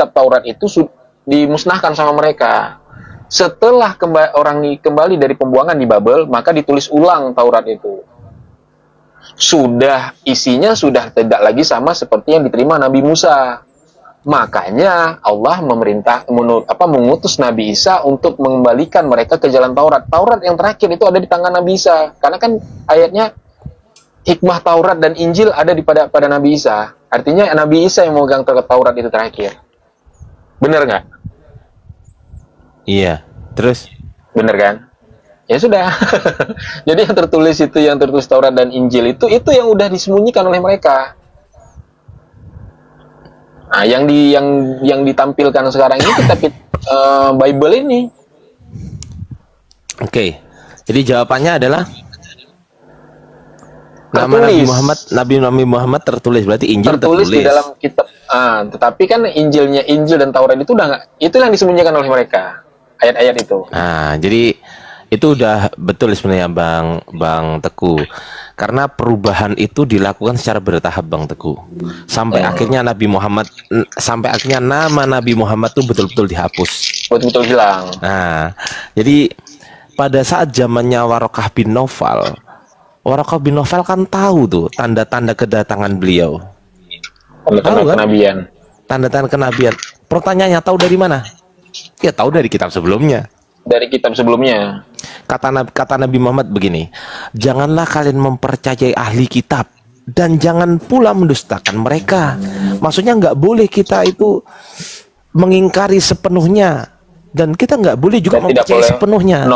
kitab Taurat itu dimusnahkan sama mereka. Setelah orang kembali dari pembuangan di Babel, maka ditulis ulang Taurat itu. Isinya sudah tidak lagi sama seperti yang diterima Nabi Musa. Makanya Allah mengutus Nabi Isa untuk mengembalikan mereka ke jalan Taurat. Taurat yang terakhir itu ada di tangan Nabi Isa. Karena kan ayatnya hikmah Taurat dan Injil ada pada Nabi Isa. Artinya Nabi Isa yang memegang Taurat itu terakhir. Bener nggak? Iya. Terus? Bener kan? Ya sudah. Jadi yang tertulis Taurat dan Injil itu yang udah disembunyikan oleh mereka. Nah, yang ditampilkan sekarang ini kitab Bible ini. Oke. Jadi jawabannya adalah nama Nabi Muhammad tertulis, berarti Injil tertulis di dalam kitab. Tetapi kan Injil dan Taurat itu udah nggak, itu yang disembunyikan oleh mereka. Ayat-ayat itu. Nah, jadi itu udah betul sebenarnya Bang Teguh. Karena perubahan itu dilakukan secara bertahap Bang Teguh. Sampai akhirnya nama Nabi Muhammad itu betul-betul dihapus. Betul-betul hilang. Nah, jadi pada saat zamannya Warokah bin Naufal kan tahu tuh tanda-tanda kedatangan beliau. Tanda-tanda kenabian. Tanda-tanda kenabian. Pertanyaannya, tahu dari mana? Ya tahu dari kitab sebelumnya. Kata Nabi Muhammad begini, janganlah kalian mempercayai ahli kitab dan jangan pula mendustakan mereka. Maksudnya nggak boleh kita itu mengingkari sepenuhnya, dan kita nggak boleh juga mempercayai sepenuhnya.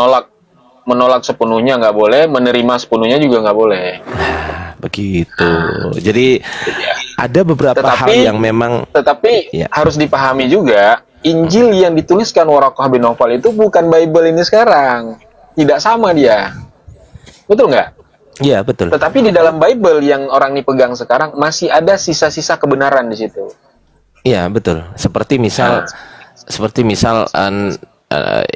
Menolak sepenuhnya nggak boleh, menerima sepenuhnya juga nggak boleh. Begitu. Jadi ada beberapa hal yang memang. Tetapi harus dipahami juga, Injil yang dituliskan Warokah bin Naufal itu bukan Bible ini sekarang. Tidak sama dia. Betul nggak? Iya, betul. Tetapi di dalam Bible yang orang ini pegang sekarang masih ada sisa-sisa kebenaran di situ. Iya, betul. Seperti misal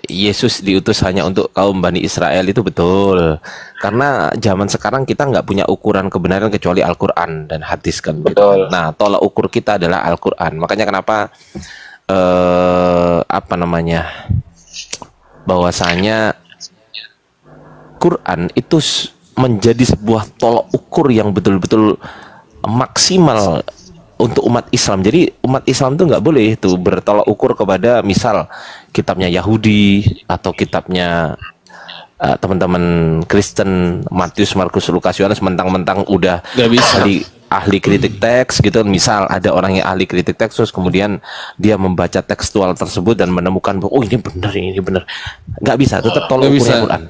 Yesus diutus hanya untuk kaum Bani Israel, itu betul. Karena zaman sekarang kita nggak punya ukuran kebenaran kecuali Al-Quran dan hadis kan. Betul. Nah, tolak ukur kita adalah Al-Quran. Makanya kenapa bahwasanya Quran itu menjadi sebuah tolak ukur yang betul-betul maksimal untuk umat Islam. Jadi umat Islam itu nggak boleh tuh bertolak ukur kepada misal kitabnya Yahudi atau kitabnya teman-teman Kristen, Matius, Markus, Lukas, Yohanes, mentang-mentang udah nggak bisa ahli kritik teks gitu. Misal ada orang yang ahli kritik teks, terus kemudian dia membaca tekstual tersebut dan menemukan bahwa ini benar. Nggak bisa, tetap tolak ukurnya Quran.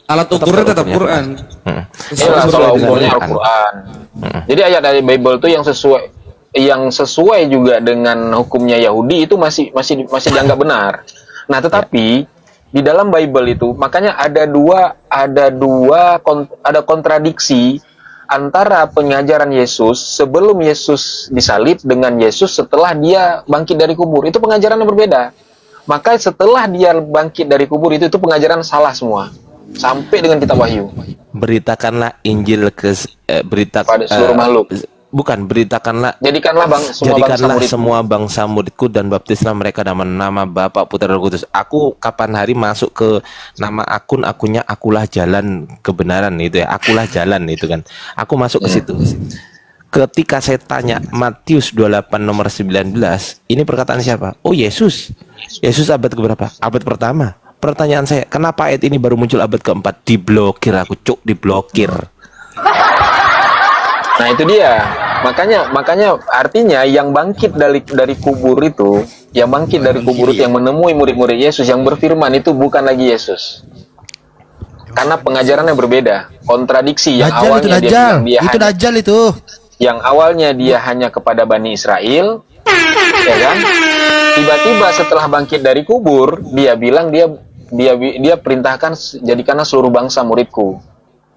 Alat ukurnya tetap Quran. Tolak ukurnya Al-Quran. Jadi ayat dari Bible itu yang sesuai juga dengan hukumnya Yahudi itu masih dianggap benar. Nah, tetapi di dalam Bible itu makanya ada kontradiksi antara pengajaran Yesus sebelum Yesus disalib dengan Yesus setelah dia bangkit dari kubur. Itu pengajaran yang berbeda. Maka setelah dia bangkit dari kubur itu pengajaran salah semua. Sampai dengan kitab Wahyu. Beritakanlah Injil pada seluruh makhluk. Bukan, beritakanlah, jadikanlah semua bangsa muridku dan baptislah mereka dalam nama Bapa, Putra, dan Roh Kudus. Aku kapan hari masuk ke nama akunnya akulah jalan kebenaran itu ya, akulah jalan itu kan. Aku masuk ke situ. Ketika saya tanya Matius 28 nomor 19, ini perkataan siapa? Oh, Yesus. Yesus abad keberapa? Abad pertama. Pertanyaan saya, kenapa ayat ini baru muncul abad keempat? Diblokir aku, diblokir. Nah, itu dia. Makanya artinya yang bangkit dari kubur itu, yang menemui murid-murid Yesus yang berfirman itu bukan lagi Yesus. Karena pengajarannya berbeda, kontradiksi. Yang Dajjal, awalnya Dajjal itu. Yang awalnya dia hanya kepada Bani Israel, ya kan? Tiba-tiba setelah bangkit dari kubur, dia bilang dia perintahkan jadikanlah seluruh bangsa muridku.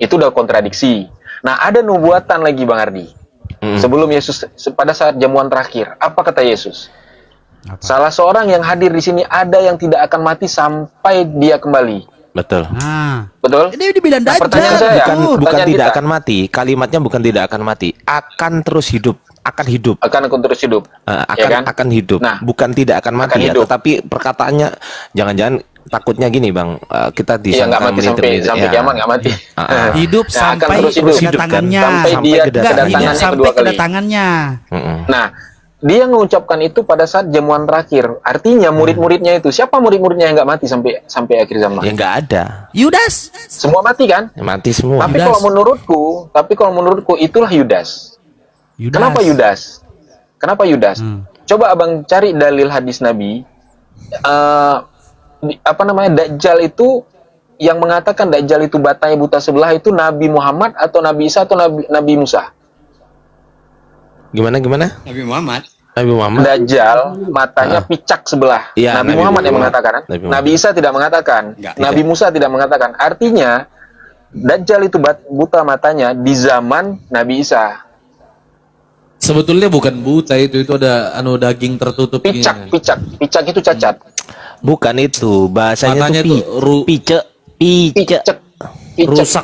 Itu udah kontradiksi. Nah, ada nubuatan lagi Bang Ardi. Sebelum Yesus, pada saat jamuan terakhir, apa kata Yesus? Salah seorang yang hadir di sini ada yang tidak akan mati sampai dia kembali. Betul. Nah, Betul? ini dibilang Nah, pertanyaan dajjal. saya, Bukan pertanyaan tidak kita. akan mati. Kalimatnya bukan tidak akan mati. Akan terus hidup. Akan hidup. Akan terus hidup. Akan kan? akan hidup. Nah, Bukan tidak akan mati akan ya. hidup. Tetapi perkataannya jangan-jangan takutnya gini Bang. Kita Iya, nggak disangka mati sampai kiamat, nggak mati. Hidup Nah, akan sampai terus hidup. kedatangannya. Sampai Sampai dia Enggak, hidup kedatangannya sampai kedua kali. kedatangannya. Nah, dia mengucapkan itu pada saat jamuan terakhir. Artinya murid-muridnya itu, siapa murid-muridnya yang nggak mati sampai akhir zaman? Ya nggak ada. Yudas. Semua mati kan? Ya, mati semua. Tapi Yudas. kalau menurutku itulah Yudas. Kenapa Yudas? Kenapa Yudas? Coba abang cari dalil hadis Nabi. Dajjal itu yang mengatakan Dajjal itu batanya buta sebelah itu Nabi Muhammad atau Nabi Isa atau Nabi Musa? Gimana? Nabi Muhammad. Nabi Muhammad. Dajjal matanya picak sebelah. Iya, Nabi Nabi Muhammad yang Muhammad. mengatakan. Nabi Muhammad. Nabi Isa tidak mengatakan. Enggak, Nabi Musa tidak mengatakan. Artinya Dajjal itu buta matanya di zaman Nabi Isa. Sebetulnya bukan buta itu ada daging tertutup Picak itu cacat. Bukan itu. Bahasanya Matanya itu tuh pice. Picak. rusak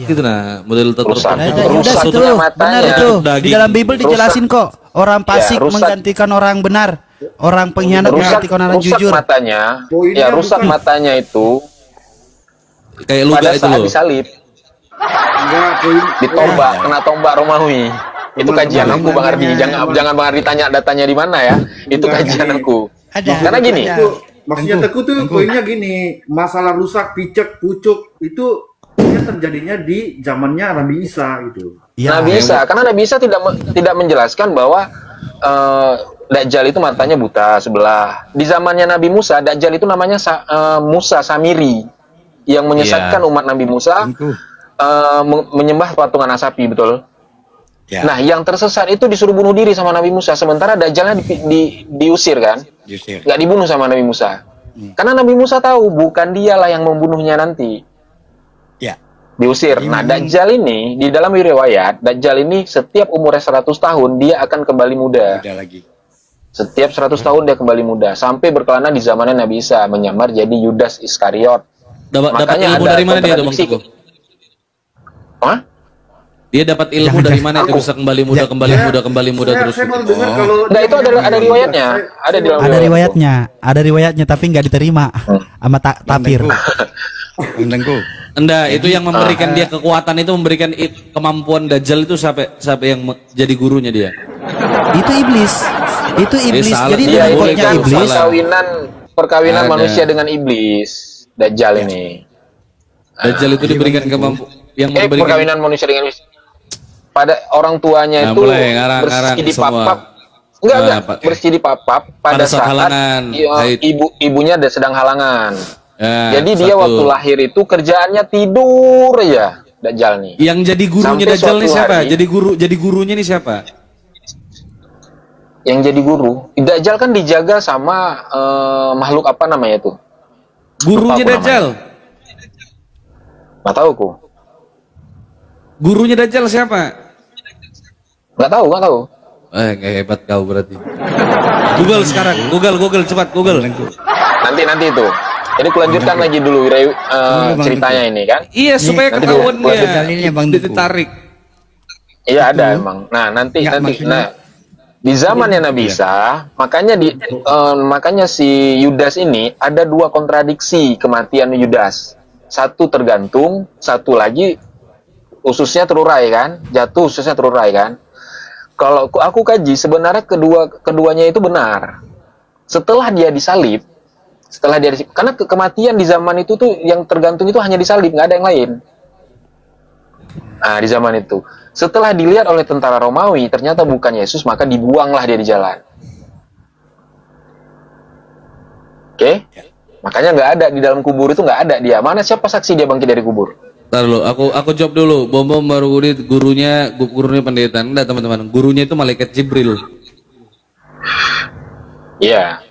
Iya. gitu nah, model tertutup. Rusak. Nah, Rusak Yudas itu punya matanya. benar itu. Di Daging. dalam Bible dijelasin kok. Orang fasik rusak. menggantikan orang benar. Orang pengkhianat menggantikan orang jujur. Matanya. Poinnya Ya, rusak bukan. matanya itu Kayak luga pada itu saat loh. disalib, Enggak, poin. ditombak, kena tombak Romawi. Itu kajian aku Bang Ardi. Jangan Bang Ardi tanya datanya di mana ya. Itu Enggak, kajian gini. aku. Ada. Karena gini, Ada. Itu maksudnya Teguh tuh poinnya gini, masalah rusak, picek, pucuk itu terjadinya di zamannya Nabi Isa gitu. Ya. Nabi Isa, karena Nabi Isa tidak menjelaskan bahwa Dajjal itu matanya buta sebelah. Di zamannya Nabi Musa, Dajjal itu namanya Musa Samiri yang menyesatkan umat Nabi Musa menyembah patungan asapi, betul? Ya. Nah, yang tersesat itu disuruh bunuh diri sama Nabi Musa, sementara Dajjalnya diusir kan? Nggak dibunuh sama Nabi Musa. Karena Nabi Musa tahu bukan dialah yang membunuhnya nanti. Ya. Diusir. Nah, Dajjal ini di dalam riwayat, Dajjal ini setiap umurnya 100 tahun dia akan kembali muda. Udah lagi. Setiap 100 tahun dia kembali muda sampai berkelana di zamannya Nabi Isa menyamar jadi Yudas Iskariot. Dapat Makanya ilmu ada dari mana dia tuh Bang kontradiksi. Teguh? Hah? Dia dapat ilmu dari mana itu bisa kembali muda terus. Saya baru dengar kalau Nah, itu ada riwayatnya. Ada di dalam Ada riwayatnya, tapi nggak diterima sama Tapir. Enggak, itu yang memberikan dia kekuatan itu memberikan kemampuan Dajjal itu siapa yang jadi gurunya dia? Itu iblis. salah. Jadi Dia dari ini kodnya kan iblis. perkawinan Ada. manusia dengan iblis. Dajjal ini. Dajjal itu diberikan kemampuan yang memberikan Perkawinan manusia dengan iblis. Pada orang tuanya Nah, itu mulai ngarang-ngarang bersih di semua. papap. Enggak, Pak. bersih di papap pada saat saat halangan. Haid. ibunya sedang halangan. Ya, Jadi dia satu. waktu lahir itu kerjaannya tidur ya, Dajjal nih. Yang jadi gurunya Sampai Dajjal nih suatu siapa? hari- Jadi gurunya nih siapa? Yang jadi guru. Dajjal kan dijaga sama makhluk apa namanya tuh? Gurunya Lupa aku Dajjal. Nggak tahu aku. Gurunya Dajjal siapa? Nggak tahu. Nggak hebat kau berarti. Google sekarang, Google cepat Google. Nanti itu. Jadi kulanjutkan lagi dulu ceritanya ini kan. Iya supaya nanti ketahuan gua- dia. dalilnya, Bang Teguh. Ditarik. Iya ada emang. Nah nanti maksudnya- di zamannya Nabi Isa, makanya si Yudas ini ada dua kontradiksi kematian Yudas. Satu tergantung, satu lagi ususnya terurai kan, jatuh ususnya terurai kan. Kalau aku kaji sebenarnya keduanya itu benar. Setelah dia disalib, karena kematian di zaman itu tuh yang tergantung itu hanya disalib, nggak ada yang lain. Nah, di zaman itu. Setelah dilihat oleh tentara Romawi, ternyata bukan Yesus, maka dibuanglah dia di jalan. Oke? Makanya nggak ada di dalam kubur itu, nggak ada dia. Mana siapa saksi dia bangkit dari kubur? Ntar dulu, aku jawab dulu. Bom baru gurunya pendeta. Enggak teman-teman, gurunya itu malaikat Jibril. Iya.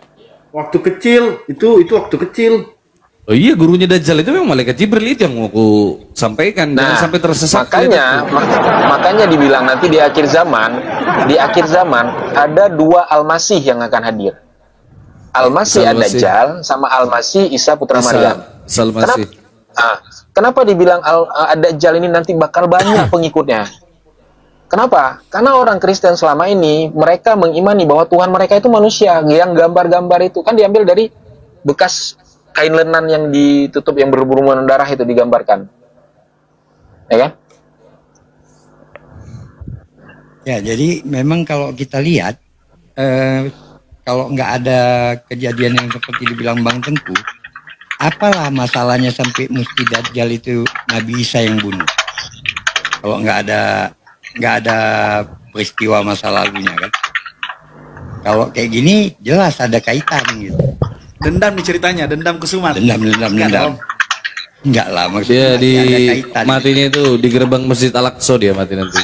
waktu kecil itu waktu kecil. Oh iya, gurunya Dajjal itu memang malaikat Jibril, itu yang mau aku sampaikan. Jangan sampai tersesat. Makanya dibilang nanti di akhir zaman ada dua Al-Masih yang akan hadir. Al-Masih Al-Masih. Ad-Dajjal sama Al-Masih Isa putra Isa. Maryam. Salmasi. Kenapa dibilang Ad-Dajjal ini nanti bakal banyak pengikutnya? Kenapa? Karena orang Kristen selama ini mereka mengimani bahwa Tuhan mereka itu manusia. Yang gambar-gambar itu kan diambil dari bekas kain lenan yang ditutup yang berhubungan darah itu digambarkan. Ya kan? Ya, jadi memang kalau kita lihat kalau nggak ada kejadian yang seperti dibilang Bang Tengku, apalah masalahnya sampai mesti Dajjal itu Nabi Isa yang bunuh? Kalau nggak ada peristiwa masa lalunya kan? Kalau kayak gini jelas ada kaitan gitu. Dendam nih ceritanya, dendam kesumat. Dendam. Enggak lah, maksudnya Dia di ada kaitan. matinya itu di gerbang Masjid Al-Aqsa dia mati nanti.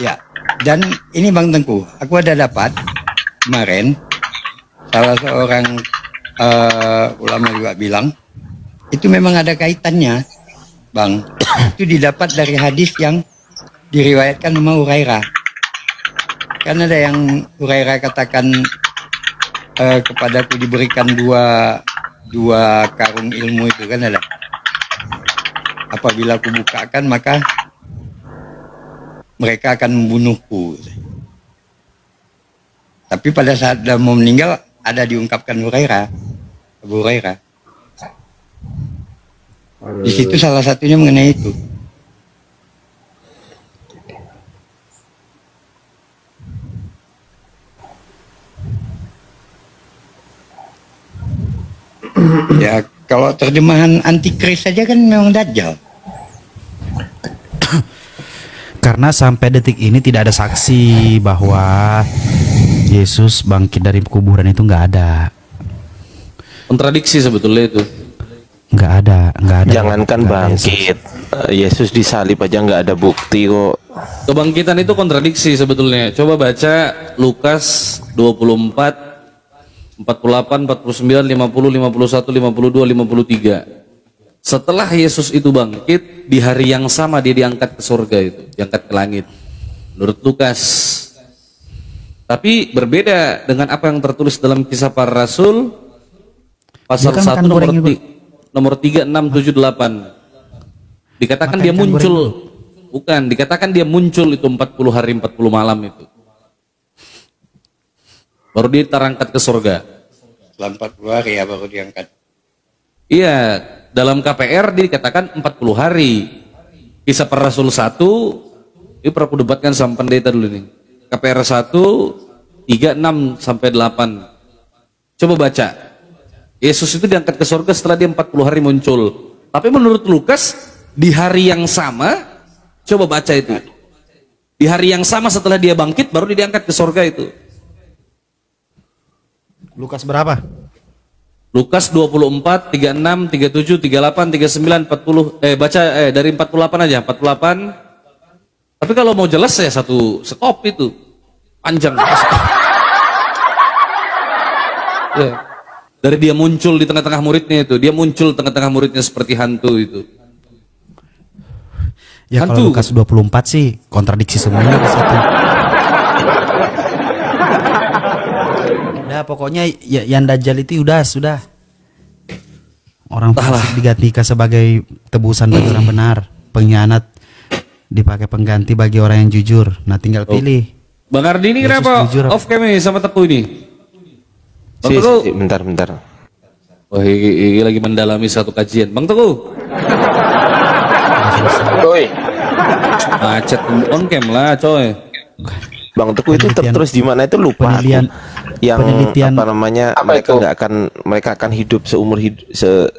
Ya, dan ini Bang Tengku, aku ada dapat kemarin salah seorang ulama juga bilang itu memang ada kaitannya, Bang. Itu didapat dari hadis yang diriwayatkan sama Hurairah. Kan ada yang Hurairah katakan kepadaku diberikan dua karung ilmu itu kan ada. Apabila aku bukakan maka mereka akan membunuhku. Tapi pada saat dia mau meninggal ada diungkapkan Hurairah, Abu Hurairah. Di situ salah satunya mengenai itu. Ya kalau terjemahan antikris saja kan memang Dajjal. Karena sampai detik ini tidak ada saksi bahwa Yesus bangkit dari kuburan itu nggak ada. Kontradiksi sebetulnya itu. Nggak ada. Jangankan Nggak ada bangkit, Yesus disalib aja nggak ada bukti kok. Kebangkitan itu kontradiksi sebetulnya. Coba baca Lukas 24 48, 49, 50, 51, 52, 53. Setelah Yesus itu bangkit, di hari yang sama dia diangkat ke surga itu, diangkat ke langit. Menurut Lukas. Tapi berbeda dengan apa yang tertulis dalam Kisah Para Rasul pasal 1 nomor 3, 6, 7, 8. Dikatakan dia muncul. Bukan, dikatakan dia muncul itu 40 hari 40 malam itu. Baru dia terangkat ke surga. Setelah 40 hari ya baru diangkat. Iya, dalam KPR dikatakan 40 hari. Kisah Para Rasul 1, ini pernah aku debatkan sama pendeta dulu nih. KPR 1, 3, 6 sampai 8. Coba baca. Yesus itu diangkat ke surga setelah dia 40 hari muncul. Tapi menurut Lukas, di hari yang sama, coba baca itu. Di hari yang sama setelah dia bangkit, baru dia diangkat ke surga itu. Lukas berapa? Lukas 24, 36, 37, 38, 39, 40. Baca dari 48 aja, 48. Tapi kalau mau jelas ya satu sekop itu. Panjang. Ya. Dari dia muncul di tengah-tengah muridnya itu, dia muncul tengah-tengah muridnya seperti hantu itu. Ya Hantu. kalau Lukas 24 sih kontradiksi semuanya di situ. Udah pokoknya ya, yang Dajjal itu sudah. Orang fasik digantikan sebagai tebusan bagi orang benar, pengkhianat dipakai pengganti bagi orang yang jujur. Nah tinggal pilih. Bang Ardi ini Yesus kenapa jujur apa? off cam ini sama Teguh ini? Bang Si, Teguh. bentar. Wah, ini lagi mendalami satu kajian. Bang Teguh. Oi, Macet on cam lah, coy. Bang Teguh itu Penelitian- terus di mana itu lupa aku. penelitian- apa namanya Apa itu? mereka akan hidup seumur hidup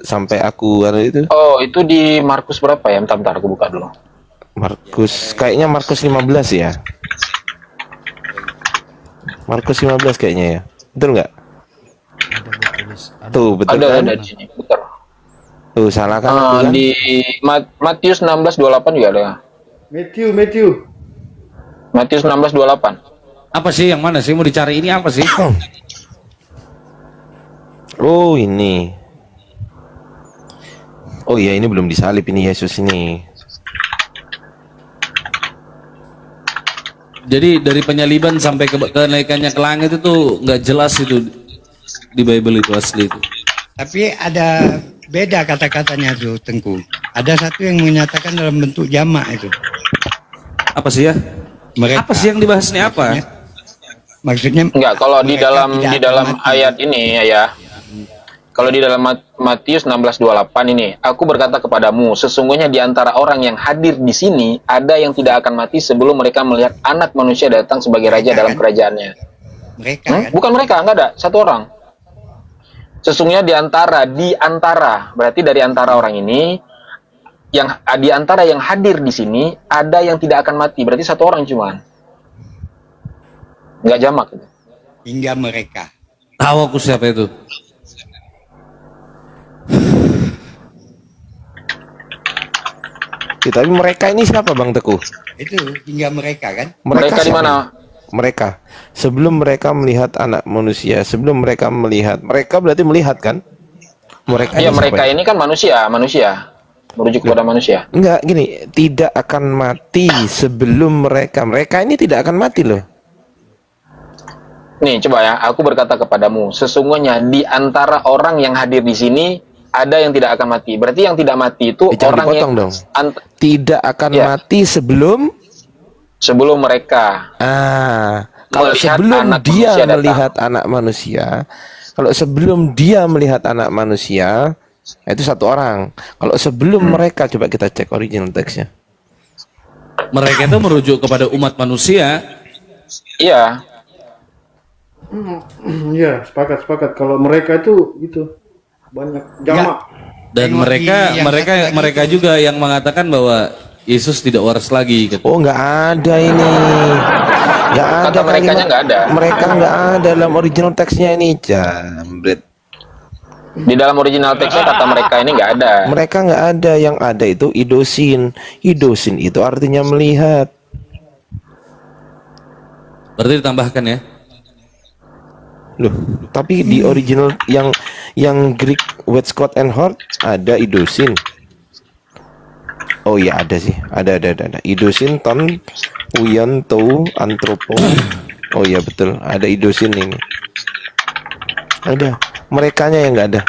sampai aku itu oh itu di Markus berapa ya? Bentar aku buka dulu. kayaknya Markus 15 ya. Markus 15 kayaknya ya. Betul nggak? Tuh betul Ada kan? di sini. Bentar. Tuh salah kan? aku kan? Di Matius 16:28 juga ada. Matthew. Matius 16:28. Apa sih yang mana sih mau dicari ini apa sih? Oh ini. Oh iya ini belum disalib ini Yesus ini. Jadi dari penyaliban sampai kenaikannya ke langit itu nggak jelas itu di Bible itu asli itu. Tapi ada beda kata-katanya tuh Tengku. Ada satu yang menyatakan dalam bentuk jamak itu. Apa sih ya? Mereka. Apa sih yang dibahas ini apa? Maksudnya Enggak, kalau di mereka dalam tidak di dalam akan mati. ayat ini ya. Kalau di dalam Matius 16:28 ini, aku berkata kepadamu, sesungguhnya di antara orang yang hadir di sini ada yang tidak akan mati sebelum mereka melihat Anak Manusia datang sebagai raja Mereka, dalam kan? kerajaannya. Mereka kan? Bukan mereka, enggak ada, satu orang. Sesungguhnya di antara, berarti dari antara orang ini yang di antara yang hadir di sini ada yang tidak akan mati, berarti satu orang cuman. Enggak jamak itu. Hingga mereka. Tahu aku siapa itu? Ya, tapi mereka ini siapa Bang Teguh? Itu hingga mereka kan? Mereka di siapa? mana? Mereka. Sebelum mereka melihat Anak Manusia, sebelum mereka melihat, mereka berarti melihat kan? Mereka Iya, ini mereka siapa? ini kan manusia. Merujuk kepada manusia. Enggak, gini, tidak akan mati sebelum mereka ini tidak akan mati loh. Nih, coba ya, aku berkata kepadamu, sesungguhnya di antara orang yang hadir di sini ada yang tidak akan mati. Berarti yang tidak mati itu Jangan orang dipotong yang dong. Tidak akan Ya. mati sebelum mereka kalau melihat sebelum Anak dia Manusia datang. melihat Anak Manusia, kalau sebelum dia melihat Anak Manusia, itu satu orang. Kalau sebelum mereka, coba kita cek original teksnya. Mereka itu merujuk kepada umat manusia. Iya, Iya, sepakat. Kalau mereka itu banyak jamak. Dan Tengok di yang satu lagi mereka itu. juga yang mengatakan bahwa Yesus tidak waras lagi gitu. Oh, nggak ada ini. Nggak ada Kata merekanya kalimat. nggak ada. Mereka nggak ada dalam original teksnya ini, jambret. di dalam original teksnya kata mereka ini nggak ada. Mereka nggak ada, yang ada itu idosin. Idosin itu artinya melihat. Berarti ditambahkan ya. Loh, tapi di original yang Greek Westcott and Hort ada idosin. Oh iya ada sih, ada. Idosin ton uyon to antropo. Oh iya betul, ada idosin ini. Ada, merekanya yang nggak ada.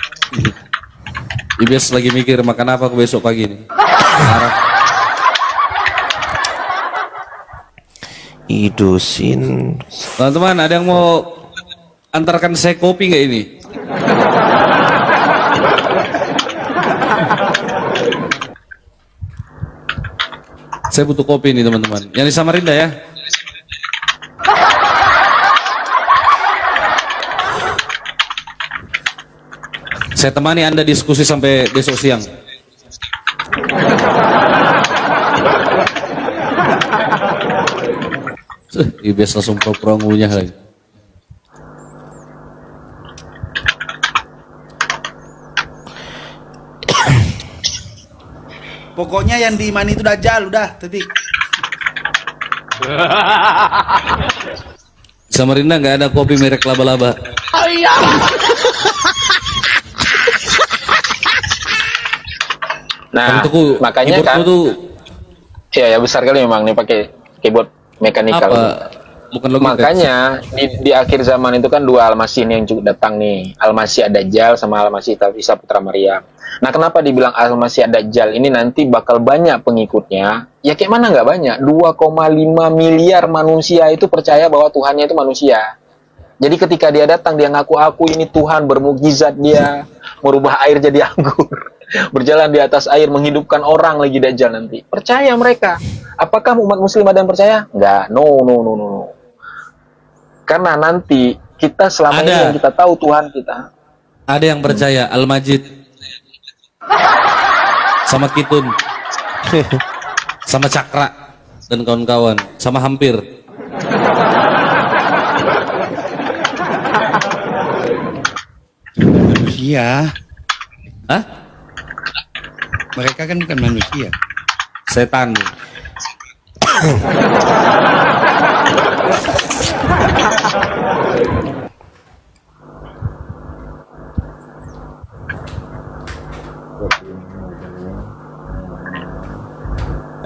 Ibes lagi mikir makan apa aku besok pagi nih. Marah. Idosin. Teman-teman, ada yang mau antarkan saya kopi nggak ini? Saya butuh kopi nih teman-teman. Yang di Samarinda ya. Saya temani Anda diskusi sampai besok siang. Ibes langsung pura-pura ngunyah lagi. Pokoknya yang di Mani itu Dajjal, udah, titik. Di Samarinda nggak ada kopi merek laba-laba. Nah, Tentuku, makanya keyboardku kan, tuh ya besar kali memang nih pakai keyboard mekanikal. apa? Bukan Logitech. Makanya di akhir zaman itu kan dua Al-Masih nih yang juga datang nih. Al-Masih Ad-Dajjal sama Al-Masih Isa Putra Maryam. Nah, kenapa dibilang Al-Masih Ad-Dajjal ini nanti bakal banyak pengikutnya? Ya kayak mana nggak banyak? 2,5 miliar manusia itu percaya bahwa Tuhannya itu manusia. Jadi ketika dia datang, dia ngaku-aku ini Tuhan, bermukjizat dia, merubah air jadi anggur, berjalan di atas air, menghidupkan orang lagi Dajjal nanti. Percaya mereka. Apakah umat muslim ada yang percaya? Enggak, no. Karena nanti kita selama ini Ada. yang kita tahu Tuhan kita. Ada yang percaya Al-Majid sama Kitun sama Cakra dan kawan-kawan sama hampir. Manusia. Hah? Mereka kan bukan manusia. Setan.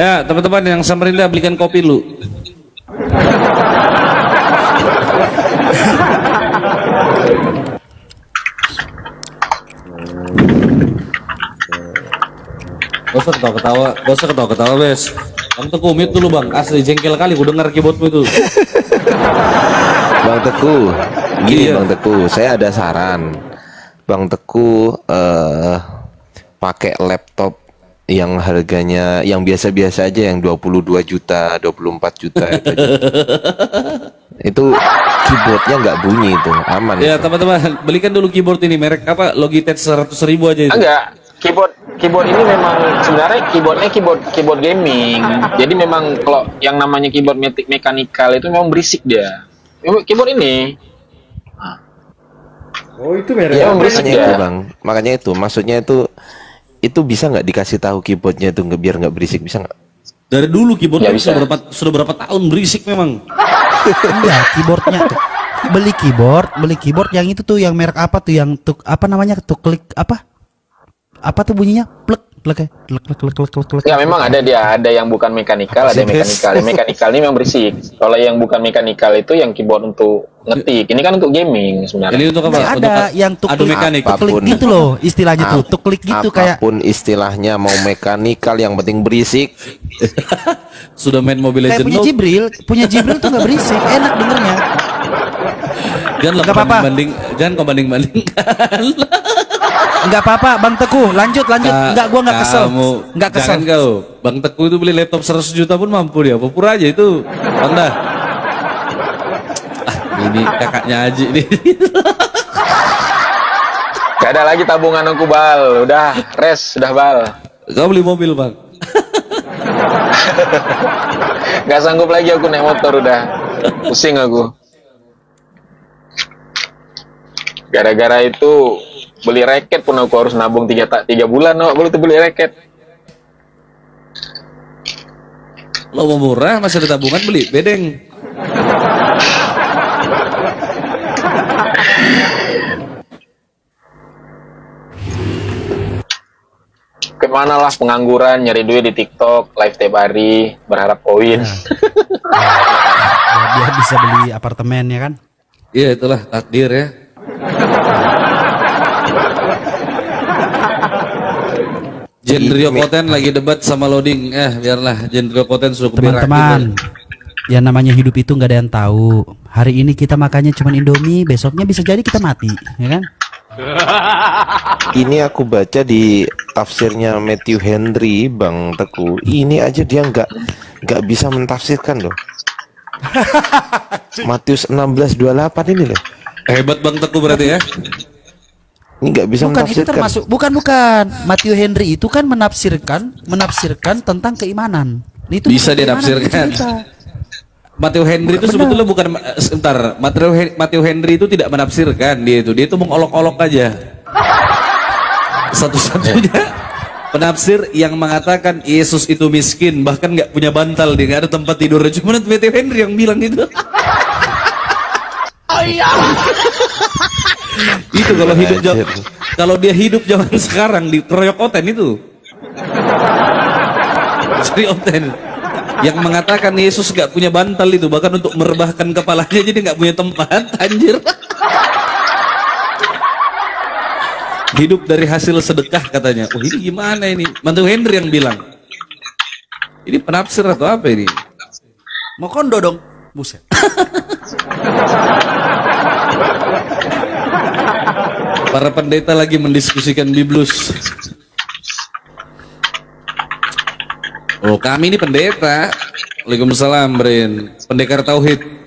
Ya, teman-teman yang Samarinda belikan kopi lu. usah ketawa-ketawa, gak usah ketawa-ketawa, Bes. Bang Teguh, mute dulu Bang, asli jengkel kali gue dengar keyboardmu itu. Bang Teguh, gini Iya. Bang Teguh, saya ada saran. Bang Teguh pakai laptop yang harganya yang biasa-biasa aja, yang 22 juta, 24 juta itu aja. Itu keyboardnya nggak bunyi itu, aman. Ya itu. teman-teman, belikan dulu keyboard ini, merek apa? Logitech 100.000 aja itu. Enggak, keyboard ini memang sebenarnya keyboardnya keyboard gaming. Jadi memang kalau yang namanya keyboard mekanikal itu memang berisik dia. Keyboard ini. Oh itu merek Iya, apa? berisik Makanya ya. itu Bang, makanya itu, maksudnya itu bisa nggak dikasih tahu keyboardnya itu biar nggak berisik, bisa nggak? Dari dulu keyboardnya Ya, bisa. sudah berapa tahun berisik memang. Enggak, keyboardnya beli keyboard yang itu tuh yang merek apa tuh yang apa namanya tuh klik apa tuh bunyinya plek plek plek. Ya memang ada yang bukan mekanikal, ada yang mekanikal. Yang mekanikal ini memang berisik. Kalau yang bukan mekanikal itu yang keyboard untuk ngetik. Ini kan untuk gaming sebenarnya. Ini untuk apa? Nggak Untuk ada yang tuh adu mekanik. Apa? klik Apapun. gitu loh istilahnya tuh tuh klik gitu kayak Apapun istilahnya, mau mekanikal yang penting berisik. Sudah main Mobile kayak Legends. punya Jibril tuh nggak berisik, enak dengernya. Jangan Nggak apa-apa. jangan kau banding-bandingkan. Nggak apa-apa, Bang Teguh, lanjut. Enggak, gua nggak kesel. Nggak kesel. Jangan kau. Bang Teguh itu beli laptop 100 juta pun mampu dia. Pura aja itu. Anda. Ini kakaknya Aji nih. Gak ada lagi tabungan aku Bal. Udah sudah Bal. Kau beli mobil Bang. Gak sanggup lagi aku naik motor udah. Pusing aku. Gara-gara itu beli raket pun aku harus nabung 3 bulan baru tuh beli raket. Lo mau murah masih ada tabungan beli bedeng. Kemana lah pengangguran nyari duit di TikTok live tiap hari berharap koin. Biar bisa beli apartemen ya kan. Iya itulah takdir ya. Jendrio Koten lagi debat sama loading. Biarlah Jendrio Koten sudah kubirakin. Teman-teman, yang namanya hidup itu nggak ada yang tahu. Hari ini kita makannya cuma Indomie, besoknya bisa jadi kita mati, ya kan? Ini aku baca di tafsirnya Matthew Henry, Bang Teguh. Ini aja dia nggak bisa mentafsirkan loh. Matius 16:28 ini loh. Hebat Bang Teguh berarti ya. Ini nggak bisa Bukan itu mentafsirkan. termasuk, bukan. Matthew Henry itu kan menafsirkan tentang keimanan. Itu Bisa bukan dia keimanan, nafsirkan. itu cerita. Matthew Henry itu Benar. sebetulnya bukan sebentar. Matthew Henry itu tidak menafsirkan dia itu mengolok-olok aja. Satu-satunya penafsir yang mengatakan Yesus itu miskin, bahkan nggak punya bantal, dia nggak ada tempat tidur. Cuma Matthew Henry yang bilang itu. Itu kalau dia hidup zaman sekarang di Royok Oten itu. Sri Oten yang mengatakan Yesus nggak punya bantal itu, bahkan untuk merebahkan kepalanya jadi nggak punya tempat, anjir. Hidup dari hasil sedekah katanya. Oh ini gimana ini? Matthew Henry yang bilang. Ini penafsir atau apa ini? Mau kondo dong, buset. Para pendeta lagi mendiskusikan Biblus. Oh kami ini pendeta. Waalaikumsalam Brin. Pendekar Tauhid.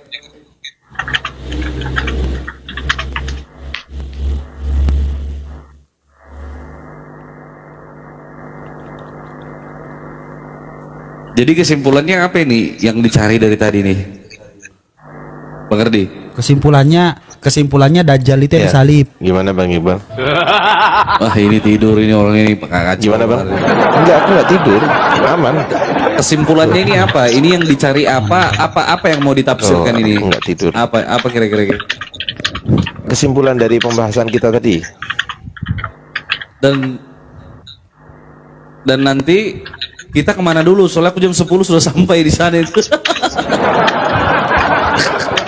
Jadi kesimpulannya apa ini yang dicari dari tadi nih? Bang Erdi? Kesimpulannya Dajjal itu yang Ya. salib. Gimana Bang Iqbal? Wah ini tidur ini orang ini kacau. Gimana Bang? Enggak, aku nggak tidur, aman. Kesimpulannya ini apa? Ini yang dicari apa? Apa yang mau ditafsirkan Oh, ini? aku nggak tidur. Apa kira-kira? Kesimpulan dari pembahasan kita tadi. Dan nanti kita kemana dulu? Soalnya aku jam 10 sudah sampai di sana itu.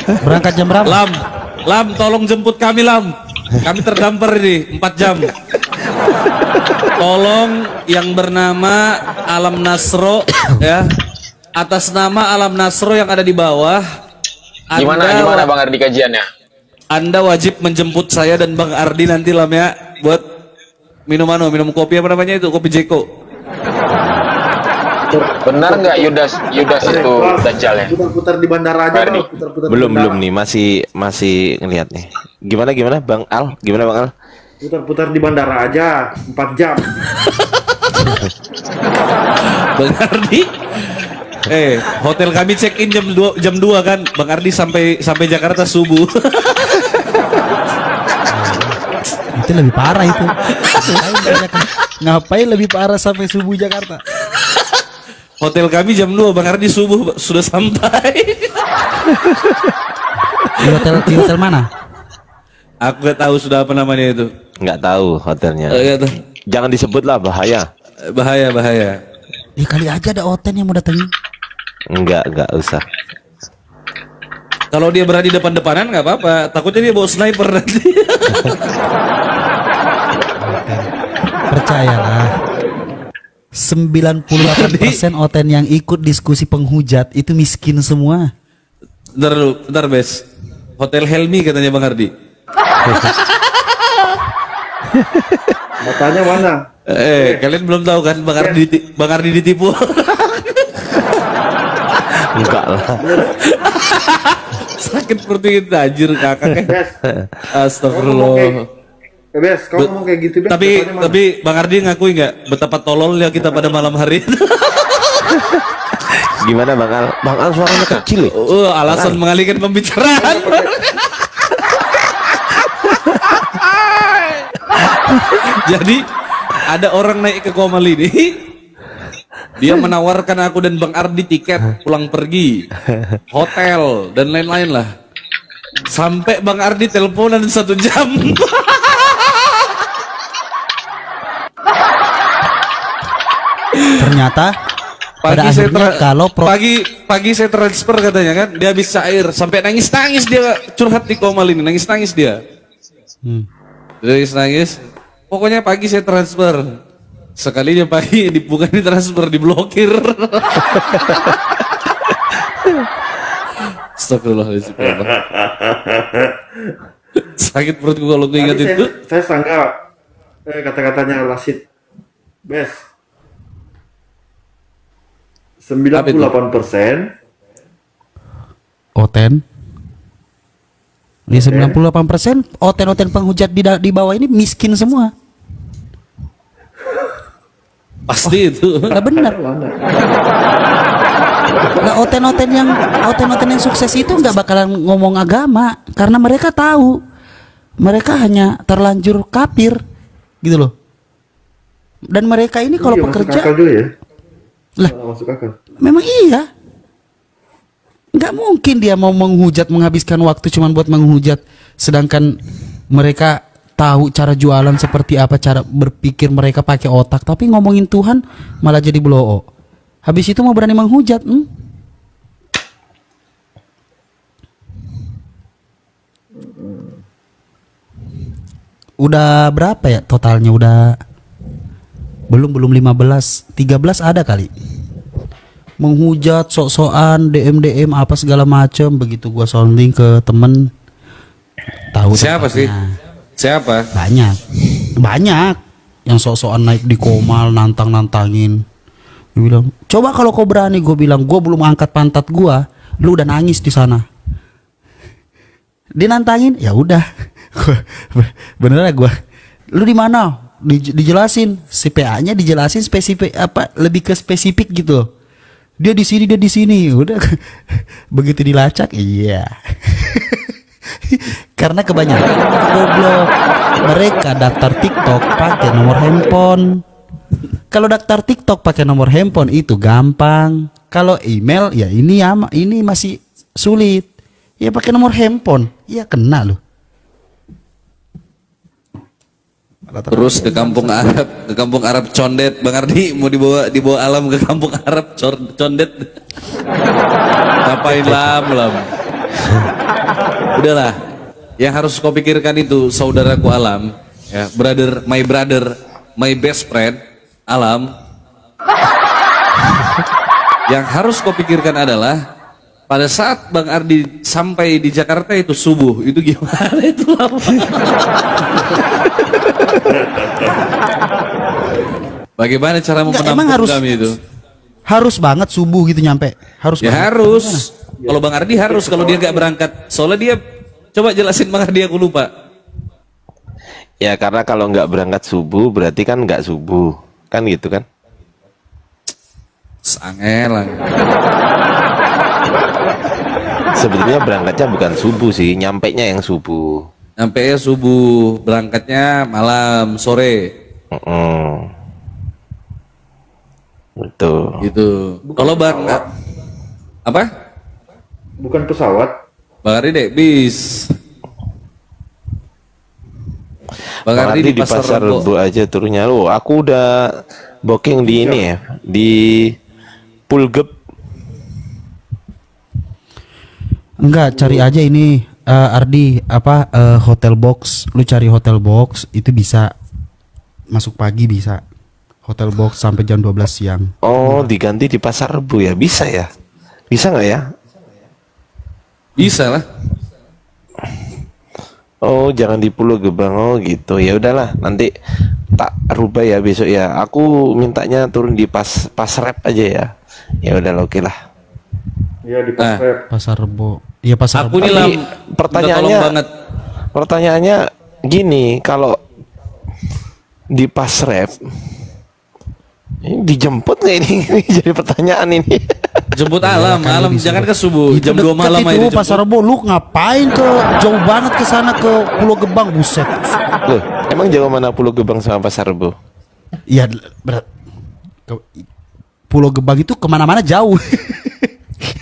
Berangkat jam berapa? Lam, tolong jemput kami Lam. Kami terdampar ini 4 jam. Tolong yang bernama Alam Nasro ya, atas nama Alam Nasro yang ada di bawah, Gimana Bang Ardi kajiannya? Anda wajib menjemput saya dan Bang Ardi nanti Lam ya, buat minum kopi apa namanya itu, kopi Jeko. Benar nggak Yudas itu dajjalnya? Putar-putar di bandara aja, Ardi. putar-putar Belum nih, masih ngeliat nih. Gimana Bang Al? Gimana Bang Al? Putar-putar di bandara aja 4 jam. Bang Ardi, hotel kami check in jam 2 kan, Bang Ardi sampai Jakarta subuh. Itu lebih parah itu. Ngapain lebih parah sampai subuh Jakarta? Hotel kami jam 2, Bang Ardi subuh sudah sampai. Di hotel mana? Aku gak tahu sudah apa namanya itu. Nggak tahu hotelnya. Nggak tahu. Jangan disebut lah, bahaya. Bahaya. Ya kali aja ada hotel yang mau datengin. Nggak usah. Kalau dia berani depan-depanan nggak apa-apa. Takutnya dia bawa sniper nanti. Percayalah, 98% oten yang ikut diskusi penghujat itu miskin semua. Bentar Bes. Hotel Helmi katanya Bang Ardi. Matanya mana? Kalian belum tahu kan Bang Ardi ditipu. Enggak lah. Sakit perut kita anjir kakak. Bes, Astagfirullah. Bes, kamu ngomong kayak gitu, Bes. Tapi Bang Ardi ngakui nggak betapa tololnya kita pada malam hari itu? Gimana Bang Al? Bang Al suaranya kecil. Alasan mengalihkan pembicaraan. Jadi ada orang naik ke Komal ini, dia menawarkan aku dan Bang Ardi tiket pulang pergi, hotel dan lain-lain lah. Sampai Bang Ardi teleponan 1 jam. Ternyata pada akhirnya kalau pagi saya transfer katanya kan, dia habis cair sampai nangis dia curhat di Komal ini, nangis dia. Nangis. Pokoknya pagi saya transfer. Sekalinya pagi bukan di transfer, diblokir. Astagfirullahaladzim. Sakit perutku kalau gue ingat itu. Saya sangka kata-katanya Rashid. Bes. 98% oten. Di 98% oten penghujat di bawah ini miskin semua. Pasti itu. Nah benar. Nah oten-oten yang sukses itu nggak bakalan ngomong agama karena mereka tahu mereka hanya terlanjur kafir gitu loh. Dan mereka ini kalau pekerja masuk akal juga ya? lah Masuk akal. memang iya. Nggak mungkin dia mau menghujat, menghabiskan waktu cuma buat menghujat, sedangkan mereka tahu cara jualan seperti apa, cara berpikir mereka pakai otak, tapi ngomongin Tuhan malah jadi blow. Habis itu mau berani menghujat. Udah berapa ya totalnya? Udah belum 15, 13 ada kali. Menghujat, sok-sokan, DM apa segala macem. Begitu gua sounding ke temen, tahu Siapa tempatnya. sih? Siapa? Banyak yang sok-sokan naik di Komal, nantangin. Dia bilang, coba kalau kau berani. Gue bilang, gue belum angkat pantat gue, lu udah nangis di sana. Dia nantangin, ya udah. Beneran gue, lu di mana? Dijelasin, CPA-nya dijelasin spesifik apa, lebih ke spesifik gitu. Dia di sini, udah. Begitu dilacak, iya. Karena kebanyakan goblok. Mereka daftar TikTok pakai nomor handphone. Kalau daftar TikTok pakai nomor handphone itu gampang. Kalau email ya ini masih sulit. Ya pakai nomor handphone, ya kena loh. Terus ke kampung Arab condet. Bang Ardi mau dibawa alam ke kampung Arab condet. Ngapain lam. Udahlah. Yang harus kau pikirkan itu saudaraku alam, ya, my brother, my best friend, Alam, yang harus kau pikirkan adalah pada saat Bang Ardi sampai di Jakarta itu subuh, itu gimana itu lama? Bagaimana cara menampung kami itu? Harus banget subuh gitu nyampe. Harus Ya banget. harus. Kalau Bang Ardi harus, kalau dia nggak berangkat. Soalnya dia, coba jelasin Bang Ardi, aku lupa. Ya karena kalau nggak berangkat subuh berarti kan nggak subuh, kan gitu kan? Sangelan. Sebetulnya berangkatnya bukan subuh sih, nyampainya yang subuh. Sampai subuh, berangkatnya malam, sore. Betul. Gitu. Kalau Bang, apa? Bukan pesawat. Bang Ardi dek bis. Bang Ardi di pasar Rebo aja turunnya. Loh, aku udah booking di ini ya, di Pulgep. Enggak, cari aja ini Ardi apa hotel box. Lu cari hotel box itu bisa masuk pagi bisa. Hotel box sampai jam 12 siang. Oh, diganti di pasar Rebo ya? Bisa ya? Bisa nggak ya? bisa lah. Oh, jangan di Pulau Gebang. Oh, gitu. Ya udahlah, nanti tak rubah ya besok ya. Aku mintanya turun di Pasrep aja ya. Ya udah, oke lah. Iya di Pasrep. Pasar Rebo. Iya pasar Aku Rebo. nih Lam, pertanyaannya minta tolong banget. Pertanyaannya gini, kalau di Pasrep ini dijemput nggak ini? Ini jadi pertanyaan ini. Jemput Alam, kan Alam lebih jangan subuh. ke subuh, Itu jam 2 deket malam aja itu dijemput. pasar Rebo. Lu ngapain ke jauh banget ke sana ke Pulau Gebang, buset. Loh, emang jauh mana Pulau Gebang sama Pasar Rebo? Iya berat. Pulau Gebang itu kemana-mana jauh.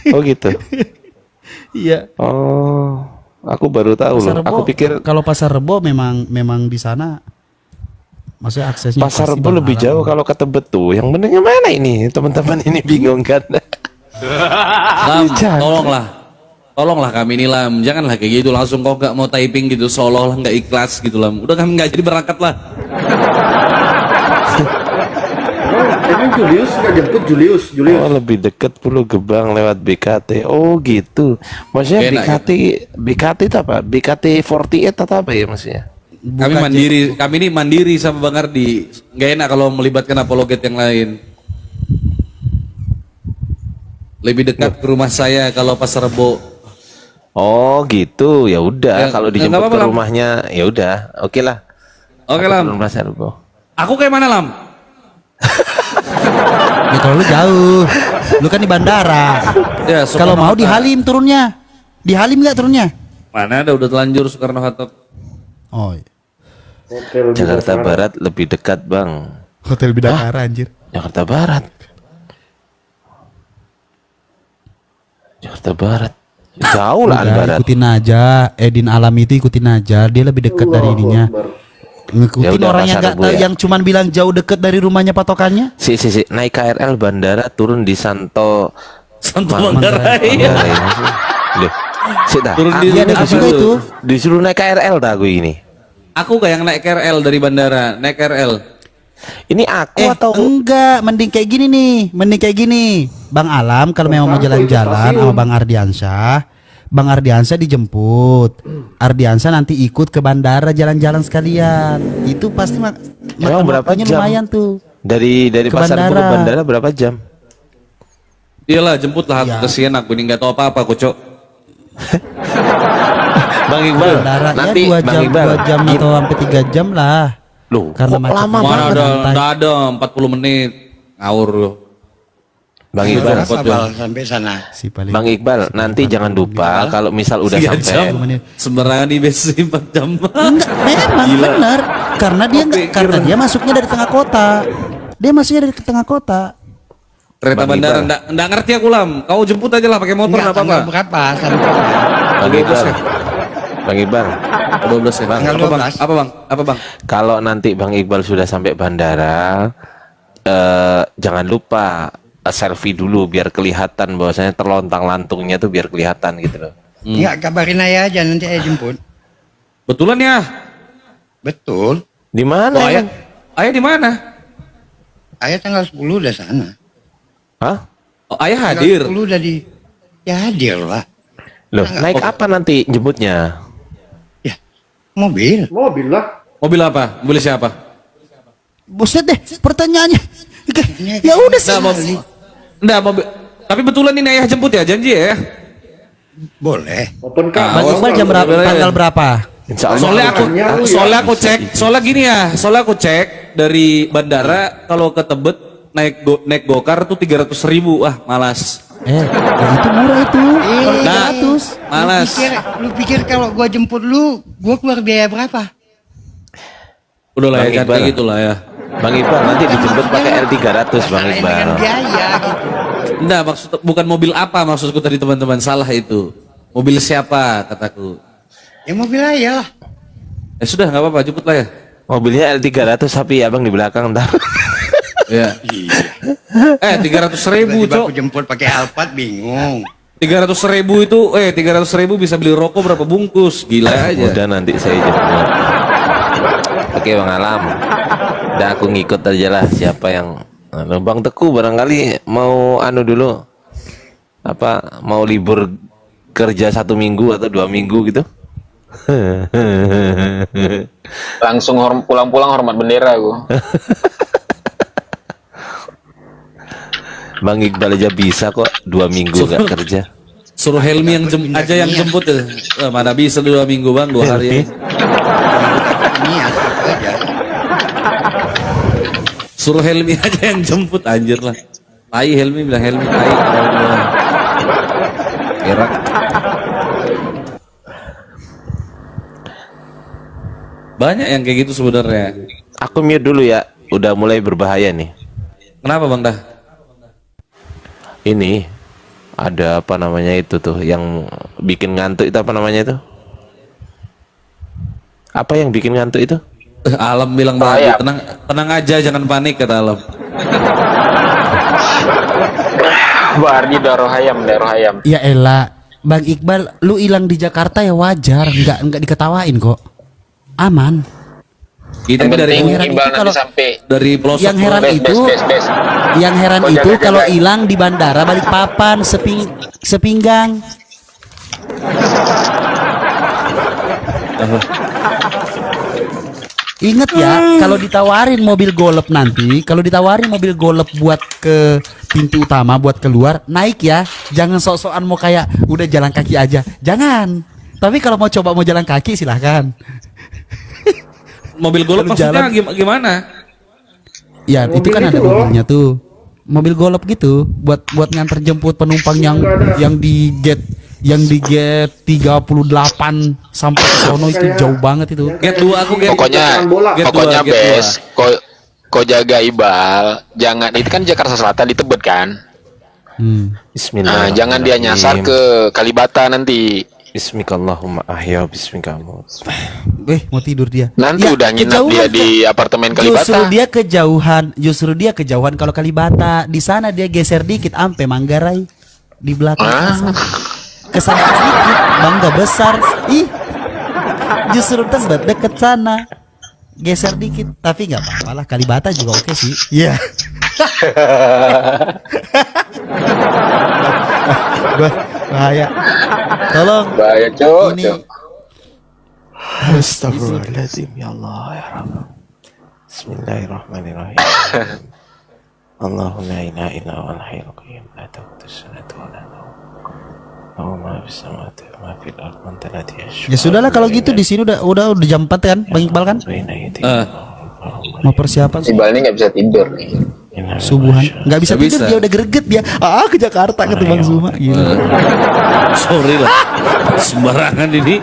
Oh gitu. Iya. Oh, aku baru tahu Pasar loh. Rebo, Aku pikir kalau Pasar Rebo memang di sana. Maksudnya aksesnya Pasar pasti Rebo lebih bakalan- jauh kalau ke Tebet tuh. Yang benernya mana ini? Teman-teman ini bingung kan? Lam, Jangan. tolonglah kami ini Lam, janganlah kayak gitu langsung kok nggak mau typing gitu, seolah-olah nggak ikhlas gitu Lam. Udah kami nggak jadi berangkat lah. Emang Julius nggak jemput Julius? Oh, lebih dekat Pulau Gebang lewat BKT. Oh gitu. Maksudnya Enak, BKT itu apa? BKT 48 atau apa ya maksudnya? Kami mandiri, kami ini mandiri sama Bang Ardi. Nggak enak kalau melibatkan apologet yang lain. Lebih dekat ke rumah saya kalau Pasar Rebo. Oh gitu. Ya udah, Ya, kalau nggak dijemput apa-apa, ke Lam. rumahnya ya udah. Oke lah. Oke Aku Lam. turun Pasar Rebo. Aku kayak mana Lam? Ya kalau lu jauh, lu kan di bandara. Ya, Kalau mau di Halim turunnya. Di Halim nggak turunnya? Mana ada udah telanjur Soekarno Hatta. Oh, iya. Hotel Jakarta Bidakara. Barat lebih dekat bang. Hotel Bidakara anjir. Jakarta Barat. Jakarta Barat. Jauh lah Udah, Barat. ikutin aja. Edin Alam itu ikutin aja. Dia lebih dekat dari Allahu ininya. Akbar. Ngikutin Ya udah, orang yang Pasar nggak Rebo tahu, ya. yang cuman bilang jauh deket dari rumahnya patokannya. Si naik KRL bandara turun di Santo Santo Manggarai. Manggarai. Iya. Manggarai. Loh, dah. Turun di Iya, ada apa juga tuh? itu. Disuruh naik KRL tak aku ini. Aku kayak yang naik KRL dari bandara, naik KRL. Ini aku atau Enggak, mending kayak gini nih, mending kayak gini. Bang Alam kalau memang mau jalan-jalan sama Bang Ardiansyah, Bang Ardiansyah dijemput. Ardiansyah nanti ikut ke bandara jalan-jalan sekalian. Itu pasti Emang berapa waktunya jam? lumayan tuh. dari Ke Pasar Rebo ke bandara. bandara berapa jam? Iyalah, jemput lah aku Ya. kesian aku ini nggak tahu apa-apa aku cok. Bang Iqbal, Bandara nanti ya 2 Bang jam, Iqbal, 2 jam atau sampai 3 jam lah. loh, Karena kok macet. lama Mana banget? ada, santai. nggak ada 40 menit ngawur lu. Bang Berapa Iqbal, Repot, Bal, sampai sana? Si paling Bang Iqbal, nanti jangan lupa kalau misal udah 3 sampai jam. Sembarangan di BC 4 jam. Enggak, memang Gila. benar. Karena dia Kok enggak, pikir? karena dia masuknya dari tengah kota. Dia masuknya dari tengah kota. Kereta Bang bandara Iqbal. nggak ngerti aku Lam. Kau jemput aja lah pakai motor Enggak, nggak apa-apa. tanggal berapa sampai? Bang Iqbal, Bang Iqbal, 12 ya. Tanggal Apa bang? 12. Apa bang? Apa bang? kalau nanti Bang Iqbal sudah sampai bandara, jangan lupa selfie dulu biar kelihatan bahwasanya terlontang-lantungnya tuh biar kelihatan gitu loh. Enggak, kabarin ayah aja nanti ayah jemput. Betulan ya. Betul. Di mana? Oh, ayah, emang? Ayah di mana? Ayah tanggal 10 udah sana. Hah? Oh, ayah Tanggal hadir. 10 udah di... Ya hadir lah. Loh, naik apa nanti jemputnya? Ya, mobil. Mobil lah. Mobil apa? Mobil siapa? Buset deh, pertanyaannya. Ya udah sih. Enggak, mobil. Tapi betulan ini ayah jemput ya, janji ya? Boleh. Open car. Bang Iqbal jam berapa? Tanggal berapa? Insya Allah. Soalnya aku cek, soalnya gini ya, soalnya aku cek dari bandara kalau ke Tebet naik gokar tuh 300.000. Wah, malas. Itu murah itu. Nah, 300. malas. Lu pikir kalau gua jemput lu, gua keluar biaya berapa? Udah lah Bang ya, jangan Iqbal. kayak gitu lah ya. Bang Iqbal nanti dijemput pakai L300 Bang Lain Iqbal. dengan biaya gitu. Enggak, maksud bukan mobil apa maksudku tadi teman-teman, salah itu. Mobil siapa kataku. Ya mobil aja lah. Ya sudah, nggak apa-apa, jemput lah ya. Mobilnya L300 tapi abang di belakang ntar. Ya. 300.000 Tiba-tiba cok. aku jemput pakai Alphard bingung. 300.000 itu, 300.000 bisa beli rokok berapa bungkus? Gila aja. Udah nanti saya jemput. Oke Bang Alam. Udah aku ngikut aja lah siapa yang Bang Teku barangkali mau anu dulu. Apa mau libur kerja 1 minggu atau 2 minggu gitu? Langsung pulang-pulang hormat bendera gua. Bang Iqbal aja bisa kok 2 minggu gak kerja. Suruh Helmi yang aja yang jemput ya. Mana bisa 2 minggu Bang, 2 hari. Ini asal aja. Suruh Helmi aja yang jemput, anjir lah. Tai Helmi, bilang Helmi tai. Erak. Banyak yang kayak gitu sebenarnya. Aku mute dulu ya, udah mulai berbahaya nih. Kenapa Bang Dah? Ini ada apa namanya itu tuh yang bikin ngantuk itu apa namanya itu? Apa yang bikin ngantuk itu? Alam bilang Bahaya. tenang aja, jangan panik kata Alam. Bardi daroh hayam. Ya elah, Bang Iqbal, lu hilang di Jakarta ya wajar, nggak diketawain kok. Aman. Kita Yang dari penting heran Iqbal itu nanti kalau- sampai dari pelosok. Yang heran bes, itu, bes. yang heran Kau itu jaga-jaga. kalau hilang di bandara Balikpapan sepinggang. Ingat ya, kalau ditawarin mobil golep nanti, kalau ditawarin mobil golep buat ke pintu utama buat keluar, naik ya. Jangan sok-sokan mau kayak udah jalan kaki aja. Jangan. Tapi kalau mau coba mau jalan kaki silahkan. Mobil golok Kalau maksudnya jalan- gimana? Ya, Mobil itu kan ada itu loh. mobilnya tuh. Mobil golep gitu buat nganter jemput penumpang yang di gate 38 sampai ke sono itu Kayak- jauh banget itu. Gate 2 aku gate. Pokoknya Gate pokoknya dua, gate bes. Kau jaga Iqbal, jangan itu kan Jakarta Selatan di Tebet kan. Nah, Bismillah. jangan dia nyasar ke Kalibata nanti. Bismikallahumma ahya bismikamu. Mau tidur dia. Nanti Ya, udah nginap kejauhan dia kan. di apartemen Justru Kalibata. justru dia kejauhan kalau Kalibata. Di sana dia geser dikit ampe Manggarai di belakang. Kesana sedikit, Bangga besar. Ih. Justru Tebet deket sana. Geser dikit, tapi nggak apa-apa lah. Kalibata juga oke sih. Iya. Bahaya. Tolong. Bahaya, Cok. Ini Cok. Astagfirullahaladzim ya Allah ya Rabb. Bismillahirrahmanirrahim. Allahumma la ilaha illa huwal hayyul qayyum la ta'khudhuhu sinatun wa la nawm. Lahu ma fis samawati wa ma fil ardi man dhal ladzi yashfa'u ya sudahlah kalau gitu di sini udah jam 4 kan, Bang Iqbal kan? baina yadayhi. Mau persiapan Iqbal ini nggak bisa tidur nih. subuhan. Nggak bisa Nggak tidur bisa. dia udah greget dia. Ke Jakarta kata Bang Zuma. Gila. Sorry lah. Sembarangan ini.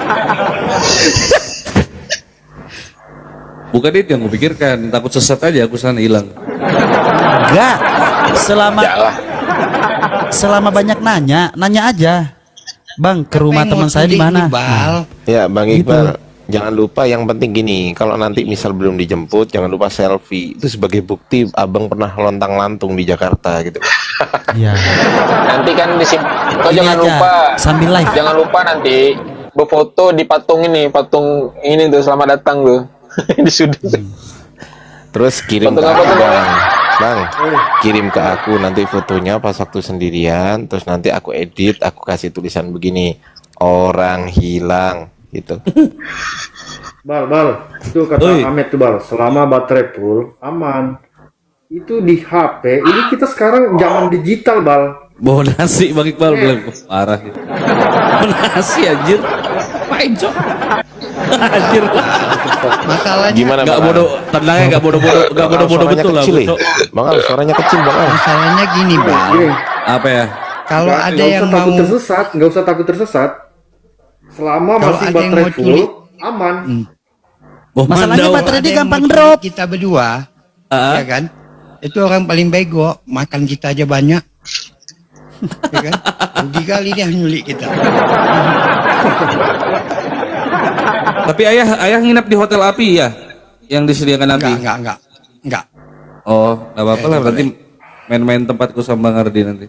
Bukan itu yang gue pikirkan, takut sesat aja aku sana hilang. Enggak. Jalah. Selama banyak nanya aja. Bang, ke rumah Pengen teman saya di mudik mana? nih, Bal. Ya Bang Gitu. Iqbal, jangan lupa yang penting gini, kalau nanti misal belum dijemput, jangan lupa selfie. Itu sebagai bukti abang pernah lontang-lantung di Jakarta gitu. Iya. Nanti kan di sini. Kau Ini jangan aja, lupa. sambil live. Jangan lupa nanti berfoto di patung ini tuh selamat datang tuh. Di sudut. Terus kirim ke Foto apa aku tuh? bang, kirim ke aku nanti fotonya pas waktu sendirian, terus nanti aku edit, aku kasih tulisan begini, orang hilang, gitu. Bal, itu kata Oi. Ahmed tuh Bal, selama baterai full aman. Itu di HP, ini kita sekarang zaman digital Bal. Bawa nasi Bang Iqbal bilang, "Oh, parah itu. Bawa nasi anjir. Main cok. Anjir. Masalahnya Gimana Enggak Bang? bodoh, tenangnya enggak bodoh-bodoh, enggak Bang, bodoh-bodoh suaranya betul lah, kecil, Cok. Bang Al, suaranya kecil Bang Al. masalahnya gini bang, Gini, Apa ya? kalau nggak- ada nggak yang usah takut mau tersesat, nggak usah takut tersesat. Selama Kalau masih ada yang baterai mau full, culik, aman. Boh Masalahnya mandau. baterai ada dia yang gampang mau drop. culik kita berdua, Ah. ya kan? Itu orang paling bego, makan kita aja banyak, ya kan? Rugi kali dia nyulik kita. Tapi ayah nginap di hotel api ya? Yang disediakan api. Enggak. Oh, enggak apa-apa lah, berarti main-main tempatku sama Bang Ardi nanti.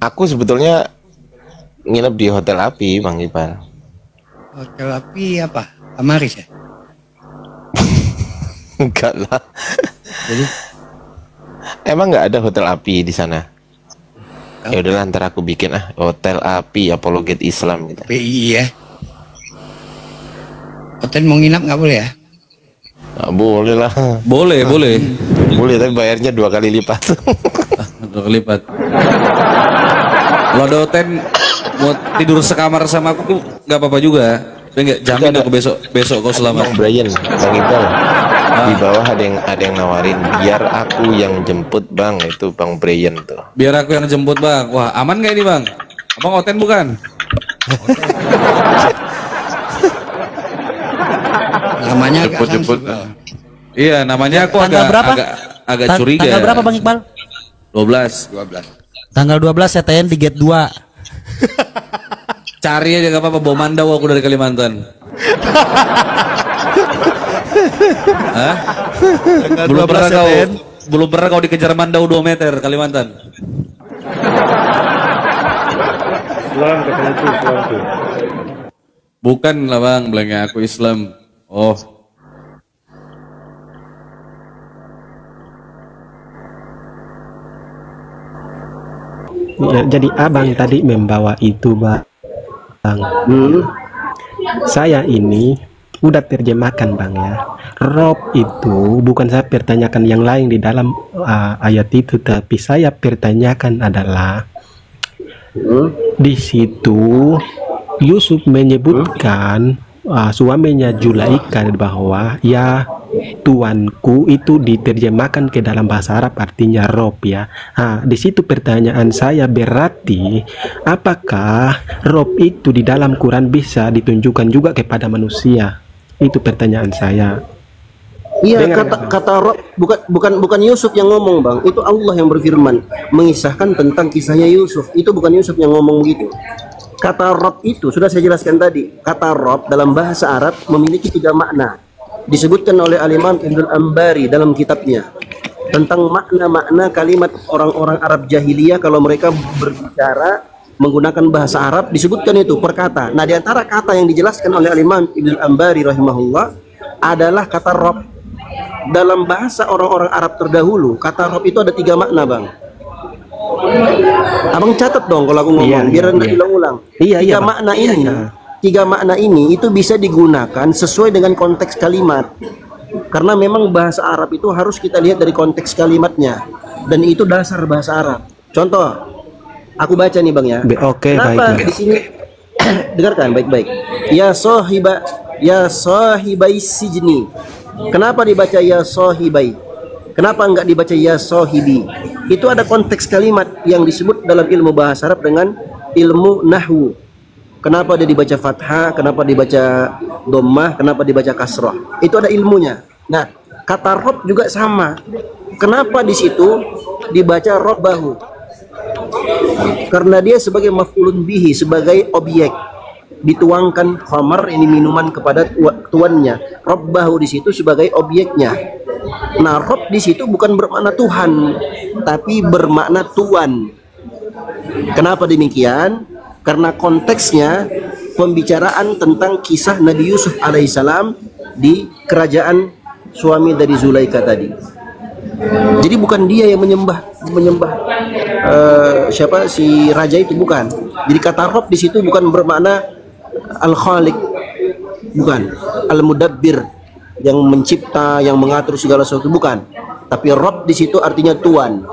Aku sebetulnya nginep di hotel api Bang Iqbal. Hotel api apa? Amaris ya? Enggak lah. Jadi Emang nggak ada hotel api di sana? Ya udahlah, ntar aku bikin hotel api apologet Islam gitu. PI ya. Hotel mau nginap nggak boleh ya? Nggak boleh lah. Boleh. Boleh tapi bayarnya 2 kali lipat. Udah kelipat. Kalau ada hotel mau tidur sekamar sama aku tuh nggak apa-apa juga. Tapi nggak jamin aku besok kau Bang selamat. Brian, Bang Iqbal. Di bawah ada yang nawarin biar aku yang jemput Bang, itu Bang Brian tuh. Biar aku yang jemput Bang. Wah aman nggak ini Bang? Abang hotel bukan? Namanya agak Jemput-jemput. sensitif. Iya namanya aku Tanggal berapa? agak curiga. Tanggal berapa Bang Iqbal? 12. 12. Tanggal 12 CTN di gate 2. Cari aja gak apa-apa, bawa mandau aku dari Kalimantan. Hah? Belum pernah kau dikejar mandau 2 meter Kalimantan. Islam katanya itu Islam tuh. Bukan lah Bang, bilangnya aku Islam. Oh, Ya, jadi abang tadi membawa itu bang. Saya ini udah terjemahkan bang ya. Rob itu bukan saya pertanyakan yang lain di dalam ayat itu, tapi saya pertanyakan adalah di situ Yusuf menyebutkan suaminya Zulaikha bahwa ya tuanku itu diterjemahkan ke dalam bahasa Arab artinya Rob ya. Di situ pertanyaan saya berarti apakah Rob itu di dalam Quran bisa ditunjukkan juga kepada manusia? Itu pertanyaan saya. Iya, Dengar nggak, Bang? kata Rob bukan Yusuf yang ngomong, Bang. Itu Allah yang berfirman mengisahkan tentang kisahnya Yusuf. Itu bukan Yusuf yang ngomong gitu. Kata Rob itu sudah saya jelaskan tadi. Kata Rob dalam bahasa Arab memiliki 3 makna. Disebutkan oleh Al-Imam Ibnul Ambari dalam kitabnya tentang makna-makna kalimat orang-orang Arab jahiliyah kalau mereka berbicara menggunakan bahasa Arab, disebutkan itu per kata. Nah, di antara kata yang dijelaskan oleh Al-Imam Ibnul Ambari rahimahullah adalah kata Rob. Dalam bahasa orang-orang Arab terdahulu, kata Rob itu ada 3 makna, Bang. Abang catat dong kalau aku ngomong, biar nggak diulang-ulang. Tiga makna ini, 3 makna ini itu bisa digunakan sesuai dengan konteks kalimat. Karena memang bahasa Arab itu harus kita lihat dari konteks kalimatnya, dan itu dasar bahasa Arab. Contoh, aku baca nih Bang ya. Oke, Kenapa baiklah. di sini dengarkan baik-baik. Ya sahibai sijni. Kenapa dibaca ya sahibai? Kenapa enggak dibaca ya sahibi? Itu ada konteks kalimat yang disebut dalam ilmu bahasa Arab dengan ilmu nahwu. Kenapa dia dibaca fathah, kenapa dibaca dhammah, kenapa dibaca kasrah? Itu ada ilmunya. Nah, kata rob juga sama. Kenapa di situ dibaca robbahu? Karena dia sebagai maf'ulun bihi, sebagai objek. Dituangkan khamar, ini minuman kepada tuannya. Robbahu di situ sebagai objeknya. Nah, rob di situ bukan bermakna Tuhan, tapi bermakna tuan. Kenapa demikian? Karena konteksnya pembicaraan tentang kisah Nabi Yusuf alaihissalam di kerajaan suami dari Zulaika tadi. Jadi bukan dia yang menyembah siapa si raja itu, bukan. Jadi kata Rob di situ bukan bermakna Al-Khaliq, bukan Al-Mudabbir yang mencipta, yang mengatur segala sesuatu, bukan. Tapi Rob di situ artinya Tuhan.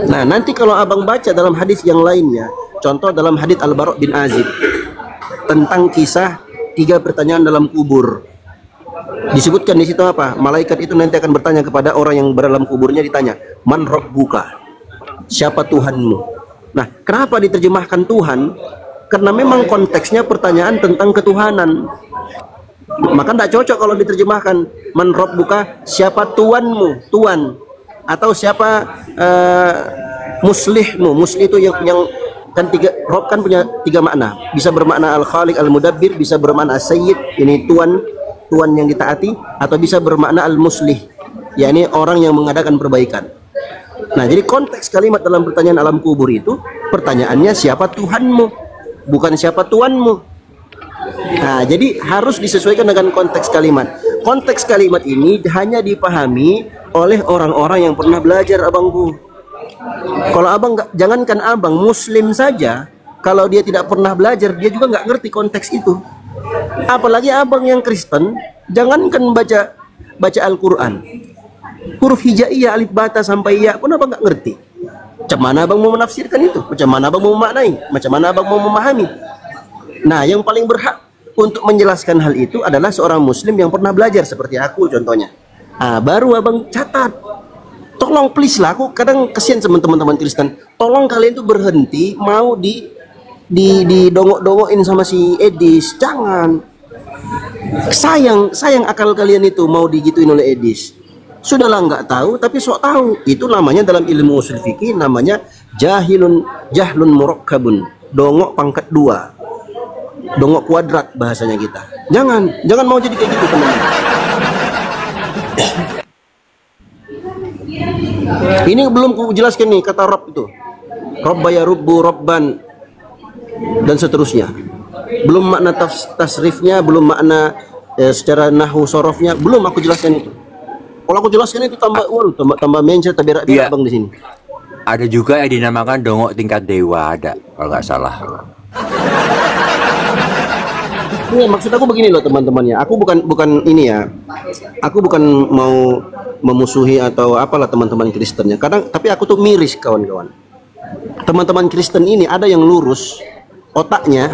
Nah, nanti kalau abang baca dalam hadis yang lainnya, contoh dalam hadis Al-Bara' bin Azib tentang kisah 3 pertanyaan dalam kubur. Disebutkan di situ apa? Malaikat itu nanti akan bertanya kepada orang yang berdalam kuburnya, ditanya, "Man rabbuka?" Siapa Tuhanmu? Nah, kenapa diterjemahkan Tuhan? Karena memang konteksnya pertanyaan tentang ketuhanan. Maka tidak cocok kalau diterjemahkan "Man rabbuka?" Siapa Tuanmu? Tuan. Atau siapa muslihmu? Muslih itu yang kan Rob kan punya 3 makna. Bisa bermakna Al-Khaliq, Al-Mudabbir, bisa bermakna Sayyid, ini Tuan yang ditaati, atau bisa bermakna Al-Muslih, yakni orang yang mengadakan perbaikan. Nah, jadi konteks kalimat dalam pertanyaan alam kubur itu, pertanyaannya siapa Tuhanmu, bukan siapa Tuanmu. Nah, jadi harus disesuaikan dengan konteks kalimat. Konteks kalimat ini hanya dipahami oleh orang-orang yang pernah belajar, abangku. Kalau abang jangankan abang, muslim saja, kalau dia tidak pernah belajar, dia juga nggak ngerti konteks itu. Apalagi abang yang Kristen, jangankan baca Al-Quran, huruf hijaiyah alif bata sampai ya pun abang nggak ngerti. Macam mana abang mau menafsirkan itu? Macam mana abang mau memaknai? Macam mana abang mau memahami? Nah, yang paling berhak untuk menjelaskan hal itu adalah seorang muslim yang pernah belajar, seperti aku contohnya. Baru abang catat. Tolong please lah, aku kadang kesian sama teman-teman Kristen. Tolong kalian tuh berhenti mau didongok-dongokin sama si Edis. Jangan. Sayang akal kalian itu mau digituin oleh Edis. Sudahlah nggak tahu tapi sok tahu. Itu namanya dalam ilmu usul fikih namanya jahlun murakkabun. Dongok pangkat 2. Dongok kuadrat bahasanya kita. Jangan mau jadi kayak gitu, teman-teman. Ini belum ku jelaskan nih kata Rabb itu. Rabba ya rubbu rabban dan seterusnya. Belum makna tasrifnya, belum makna secara nahwu sorofnya, belum aku jelaskan itu. Kalau aku jelaskan itu tambah mencer tabirak Iya. abang di sini. Ada juga yang dinamakan dongok tingkat dewa, ada kalau nggak salah. Ini maksud aku begini loh teman-temannya. Aku bukan ini ya. Aku bukan mau memusuhi atau apalah teman-teman Kristennya. Tapi aku tuh miris kawan-kawan. Teman-teman Kristen ini ada yang lurus otaknya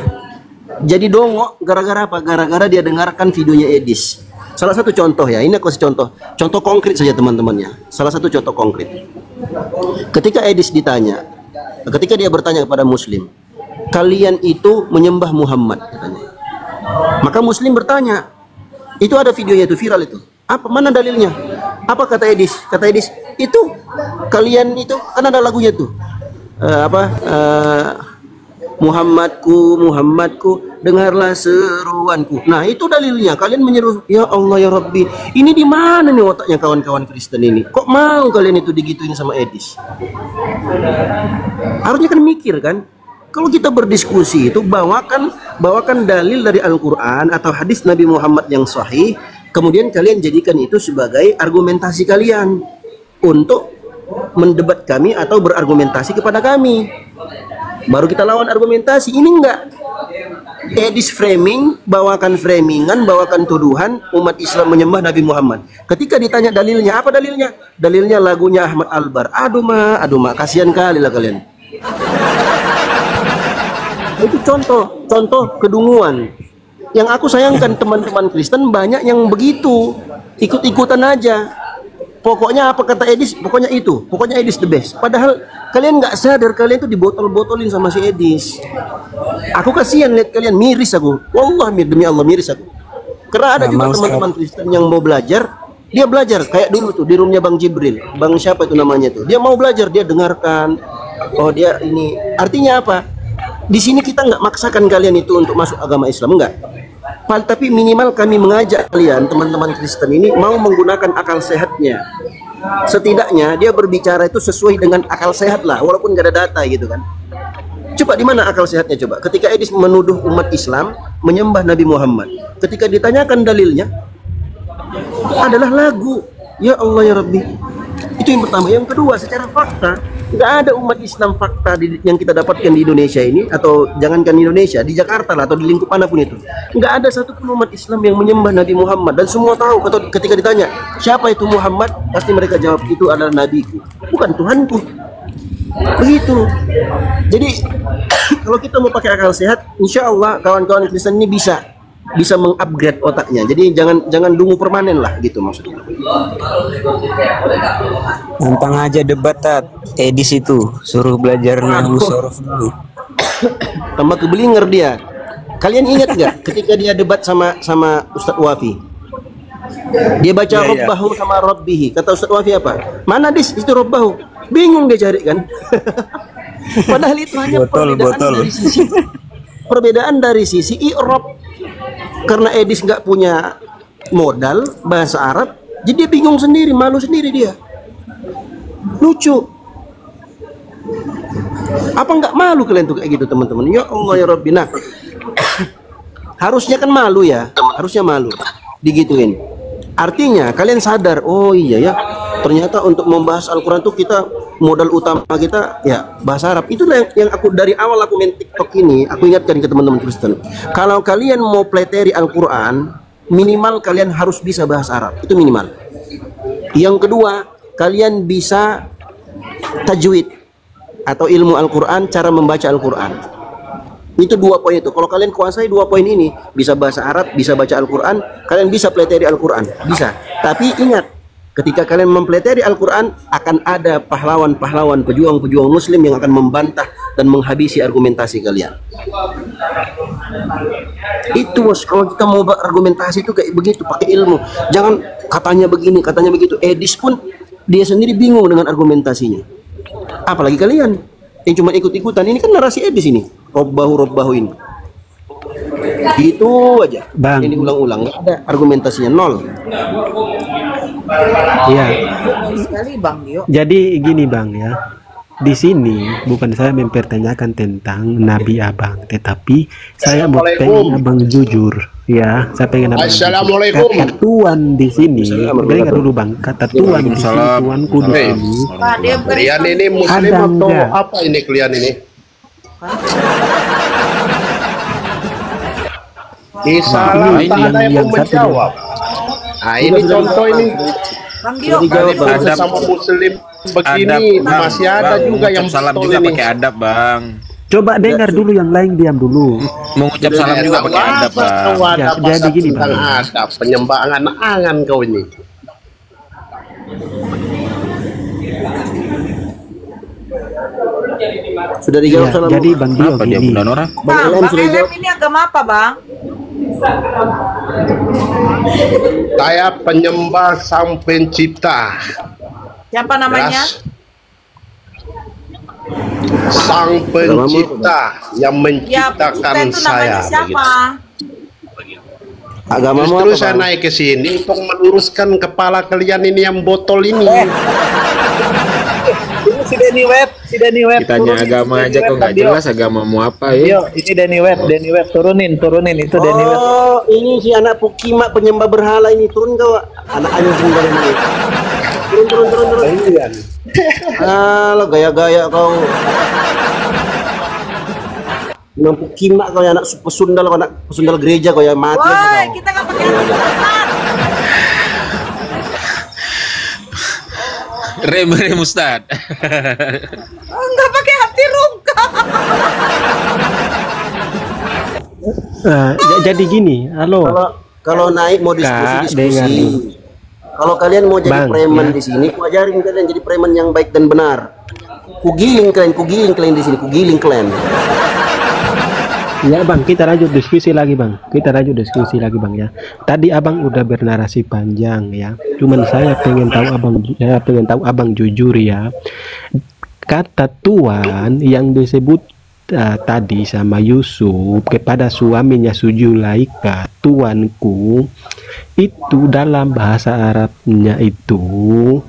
jadi dongok gara-gara apa? Gara-gara dia dengarkan videonya Edis. Salah satu contoh ya. Ini aku kasih contoh konkret saja teman-temannya. Salah satu contoh konkret. Ketika Edis ditanya, ketika dia bertanya kepada Muslim, kalian itu menyembah Muhammad katanya. Maka Muslim bertanya, itu ada videonya itu viral itu. Apa mana dalilnya? Apa kata Edis? Kata Edis, itu kalian itu kan ada lagunya tuh. Muhammadku, dengarlah seruanku. Nah, itu dalilnya. Kalian menyeru, ya Allah ya Rabbi. Ini di mana nih otaknya kawan-kawan Kristen ini? Kok mau kalian itu digituin sama Edis? Harusnya kan mikir kan? Kalau kita berdiskusi itu bawakan dalil dari Al-Quran atau hadis Nabi Muhammad yang sahih, kemudian kalian jadikan itu sebagai argumentasi kalian untuk mendebat kami atau berargumentasi kepada kami. Baru kita lawan argumentasi. Ini enggak. Edis framing, bawakan framingan, bawakan tuduhan umat Islam menyembah Nabi Muhammad. Ketika ditanya dalilnya, apa dalilnya? Dalilnya lagunya Ahmad Albar. Aduh mak, kasihan kali lah kalian. Itu contoh kedunguan. Yang aku sayangkan teman-teman Kristen banyak yang begitu, ikut-ikutan aja. Pokoknya apa kata Edis, pokoknya Edis the best. Padahal kalian nggak sadar kalian tuh dibotol-botolin sama si Edis. Aku kasihan lihat kalian, miris aku. Wallah demi Allah miris aku. Karena ada juga teman-teman Kristen yang mau belajar, dia belajar kayak dulu tuh di roomnya Bang Jibril, Bang siapa itu namanya tuh. Dia mau belajar, dia dengarkan. Oh dia ini, artinya apa? Di sini kita nggak maksakan kalian itu untuk masuk agama Islam, enggak. Tapi minimal kami mengajak kalian, teman-teman Kristen ini mau menggunakan akal sehatnya. Setidaknya dia berbicara itu sesuai dengan akal sehat lah, walaupun nggak ada data gitu kan. Coba di mana akal sehatnya coba? Ketika Edis menuduh umat Islam menyembah Nabi Muhammad, ketika ditanyakan dalilnya, adalah lagu. Ya Allah ya Rabbi. Itu yang pertama. Yang kedua, secara fakta, nggak ada umat Islam fakta yang kita dapatkan di Indonesia ini, atau jangankan Indonesia, di Jakarta lah, atau di lingkup manapun itu, nggak ada satupun umat Islam yang menyembah Nabi Muhammad. Dan semua tahu, atau ketika ditanya siapa itu Muhammad, pasti mereka jawab itu adalah nabiku, bukan Tuhanku. Begitu. Jadi kalau kita mau pakai akal sehat, insya Allah kawan-kawan Kristen ini bisa mengupgrade otaknya. Jadi jangan dungu permanen lah, gitu maksudnya. Gampang aja debat, Tat. Edis itu suruh belajar nahwu sorof dulu. Tambah kebelinger dia. Kalian ingat nggak ketika dia debat sama Ustadz Wafi? Dia baca Rabbahu sama Rabbihi. Kata Ustadz Wafi apa? Mana dis itu Rabbahu? Bingung dia cari kan. Padahal itu hanya perbedaan dari sisi i'rab. Karena Edis nggak punya modal bahasa Arab, jadi dia bingung sendiri, malu sendiri dia. Lucu. Apa nggak malu kalian tuh kayak gitu, teman-teman? Ya Allah ya Rabbi. Nah, harusnya kan malu ya, harusnya malu digituin. Artinya kalian sadar, oh iya ya, ternyata untuk membahas Al-Quran tuh kita modal utama kita ya bahasa Arab. Itulah yang aku dari awal aku main TikTok ini, aku ingatkan ke teman-teman Kristen. Kalau kalian mau pleteri Al-Quran, minimal kalian harus bisa bahasa Arab, itu minimal. Yang kedua, kalian bisa tajwid atau ilmu Al-Quran, cara membaca Al-Quran. Itu 2 poin itu. Kalau kalian kuasai 2 poin ini, bisa bahasa Arab, bisa baca Al-Quran, kalian bisa pleteri Al-Quran, bisa. Tapi ingat, ketika kalian mempelajari Al-Quran, akan ada pahlawan-pahlawan, pejuang-pejuang Muslim yang akan membantah dan menghabisi argumentasi kalian. Itu kalau kita mau argumentasi itu kayak begitu, pakai ilmu. Jangan katanya begini, katanya begitu. Edis pun dia sendiri bingung dengan argumentasinya. Apalagi kalian yang cuma ikut-ikutan. Ini kan narasi Edis ini. Robbahu ini. Itu aja. Bang. Ini ulang-ulang, nggak ada argumentasinya, nol. Iya. Sekali Bang Dio. Jadi gini Bang ya. Di sini bukan saya mempertanyakan tentang Nabi Abang, tetapi saya mau pengen Abang jujur ya. Saya pengen Abang Assalamualaikum. Kata Tuhan di sini, dengar dulu Bang. Kata Tuhan di sini, Tuanku di sini. Kalian ini Muslim atau apa ini kalian ini? Di salam tak ada yang menjawab. Nah ini contoh ini. Bang Dio, ada sama Muslim begini masih ada juga yang salam juga pakai adab Bang. Coba dengar dulu yang lain, diam dulu. Mengucap salam juga pakai adab Bang. Ya, jadi gini Bang. Adab penyembahan angan kau ini. Sudah dijawab ya, jadi Bang Dio gini. Bang Elem ini agama apa Bang? Saya penyembah Sang Pencipta. Siapa namanya? Sang Pencipta yang menciptakan saya. Siapa? Agama Justru saya naik ke sini untuk meluruskan kepala kalian ini yang botol ini. Si Denny Web. Ditanya agama aja kok nggak jelas agamamu apa ya? Yo, ini Denny Web turunin itu Denny Web. Oh, ini si anak Pukima penyembah berhala ini, turun kau, anak anjing kau ini. Turun. Alah gaya-gaya kau. Anak Pukima kau, anak pesundal, kau anak pesundal gereja kau ya mati. Woi, kita nggak pakai anak. Rem Ustad. Enggak pakai hati rungka. Jadi gini, halo. Kalau naik mau diskusi. Kalau kalian mau jadi preman di sini, ku ajarin kalian jadi preman yang baik dan benar. Kugiling kalian di sini, kugiling kalian. Ya Bang, kita lanjut diskusi lagi Bang. Bang ya. Tadi Abang udah bernarasi panjang ya. Cuman saya pengen tahu Abang jujur ya. Kata Tuhan yang disebut tadi sama Yusuf kepada suaminya Sujulaika, Tuanku, itu dalam bahasa Arabnya itu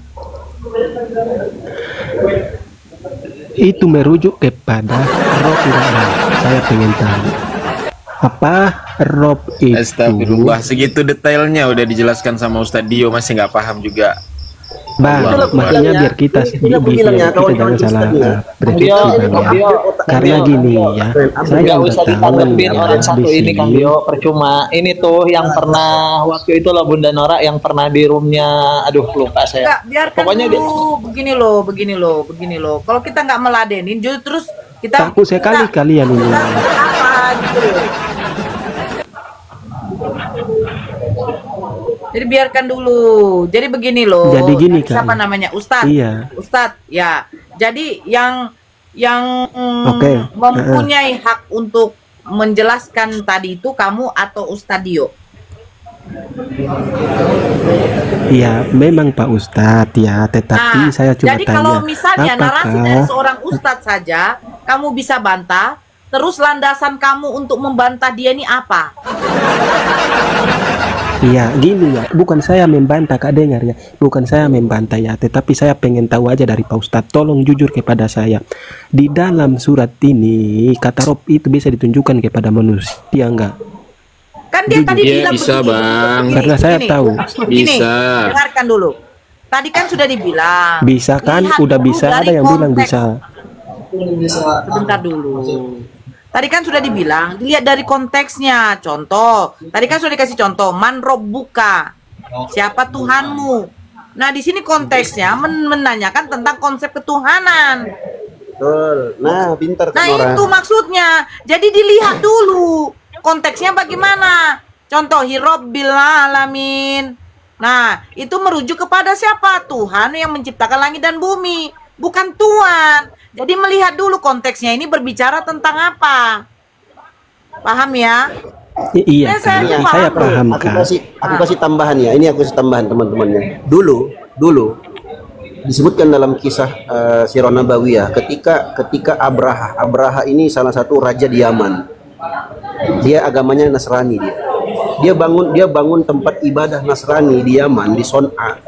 merujuk kepada roh tidak. Saya pengen tahu apa Rob itu. Astagfirullah, segitu detailnya udah dijelaskan sama Ustadz Dio, masih nggak paham juga. Bang, makanya biar kita kita jangan salah prediksi Bang. Karena gini ya, saya udah tahu orang satu ini Kang Dio percuma. Ini tuh yang pernah waktu itu lah Bunda Nora yang pernah di roomnya, aduh lupa saya. Enggak, biarkan pokoknya dulu begini loh. Kalau kita nggak meladenin, justru terus kita takut sekali kalian ini. Apa gitu loh. Jadi biarkan dulu. Jadi begini loh. Jadi gini kan. Siapa namanya? Ustadz. Iya. Ustadz. Ya. Jadi yang okay. mempunyai hak untuk menjelaskan tadi itu kamu atau Ustadz Dio? Iya, memang Pak Ustadz ya. Tetapi saya cuma jadi tanya. Kalau misalnya narasi dari seorang Ustadz saja, kamu bisa bantah. Terus landasan kamu untuk membantah dia ini apa? Iya, gini ya, bukan saya membantah Kak dengar ya, bukan saya membantah ya, tetapi saya pengen tahu aja dari Pak Ustadz, tolong jujur kepada saya. Di dalam surat ini, kata Rob itu bisa ditunjukkan kepada manusia enggak? Kan dia tadi bilang bisa begini, Bang. begini, karena saya tahu. Bisa. Dengarkan dulu. Tadi kan sudah dibilang. Bisa kan, udah bisa, ada yang bilang bisa. Sebentar dulu. Tadi kan sudah dibilang, dilihat dari konteksnya. Contoh, tadi kan sudah dikasih contoh, man robbuka, siapa Tuhanmu. Nah, di sini konteksnya menanyakan tentang konsep ketuhanan. Betul. Nah, pintar Nah, itu maksudnya. Jadi dilihat dulu konteksnya bagaimana. Contoh, Rabbil alamin. Nah, itu merujuk kepada siapa? Tuhan yang menciptakan langit dan bumi, bukan Tuhan. Jadi melihat dulu konteksnya ini berbicara tentang apa. Paham ya? Iya, saya paham kan. Aku kasih tambahan ya. Ini aku kasih tambahan teman-temannya. Dulu disebutkan dalam kisah Sirah Nabawiyah ketika Abraha ini salah satu raja di Yaman. Dia agamanya Nasrani dia bangun tempat ibadah Nasrani di Yaman, di Son'a.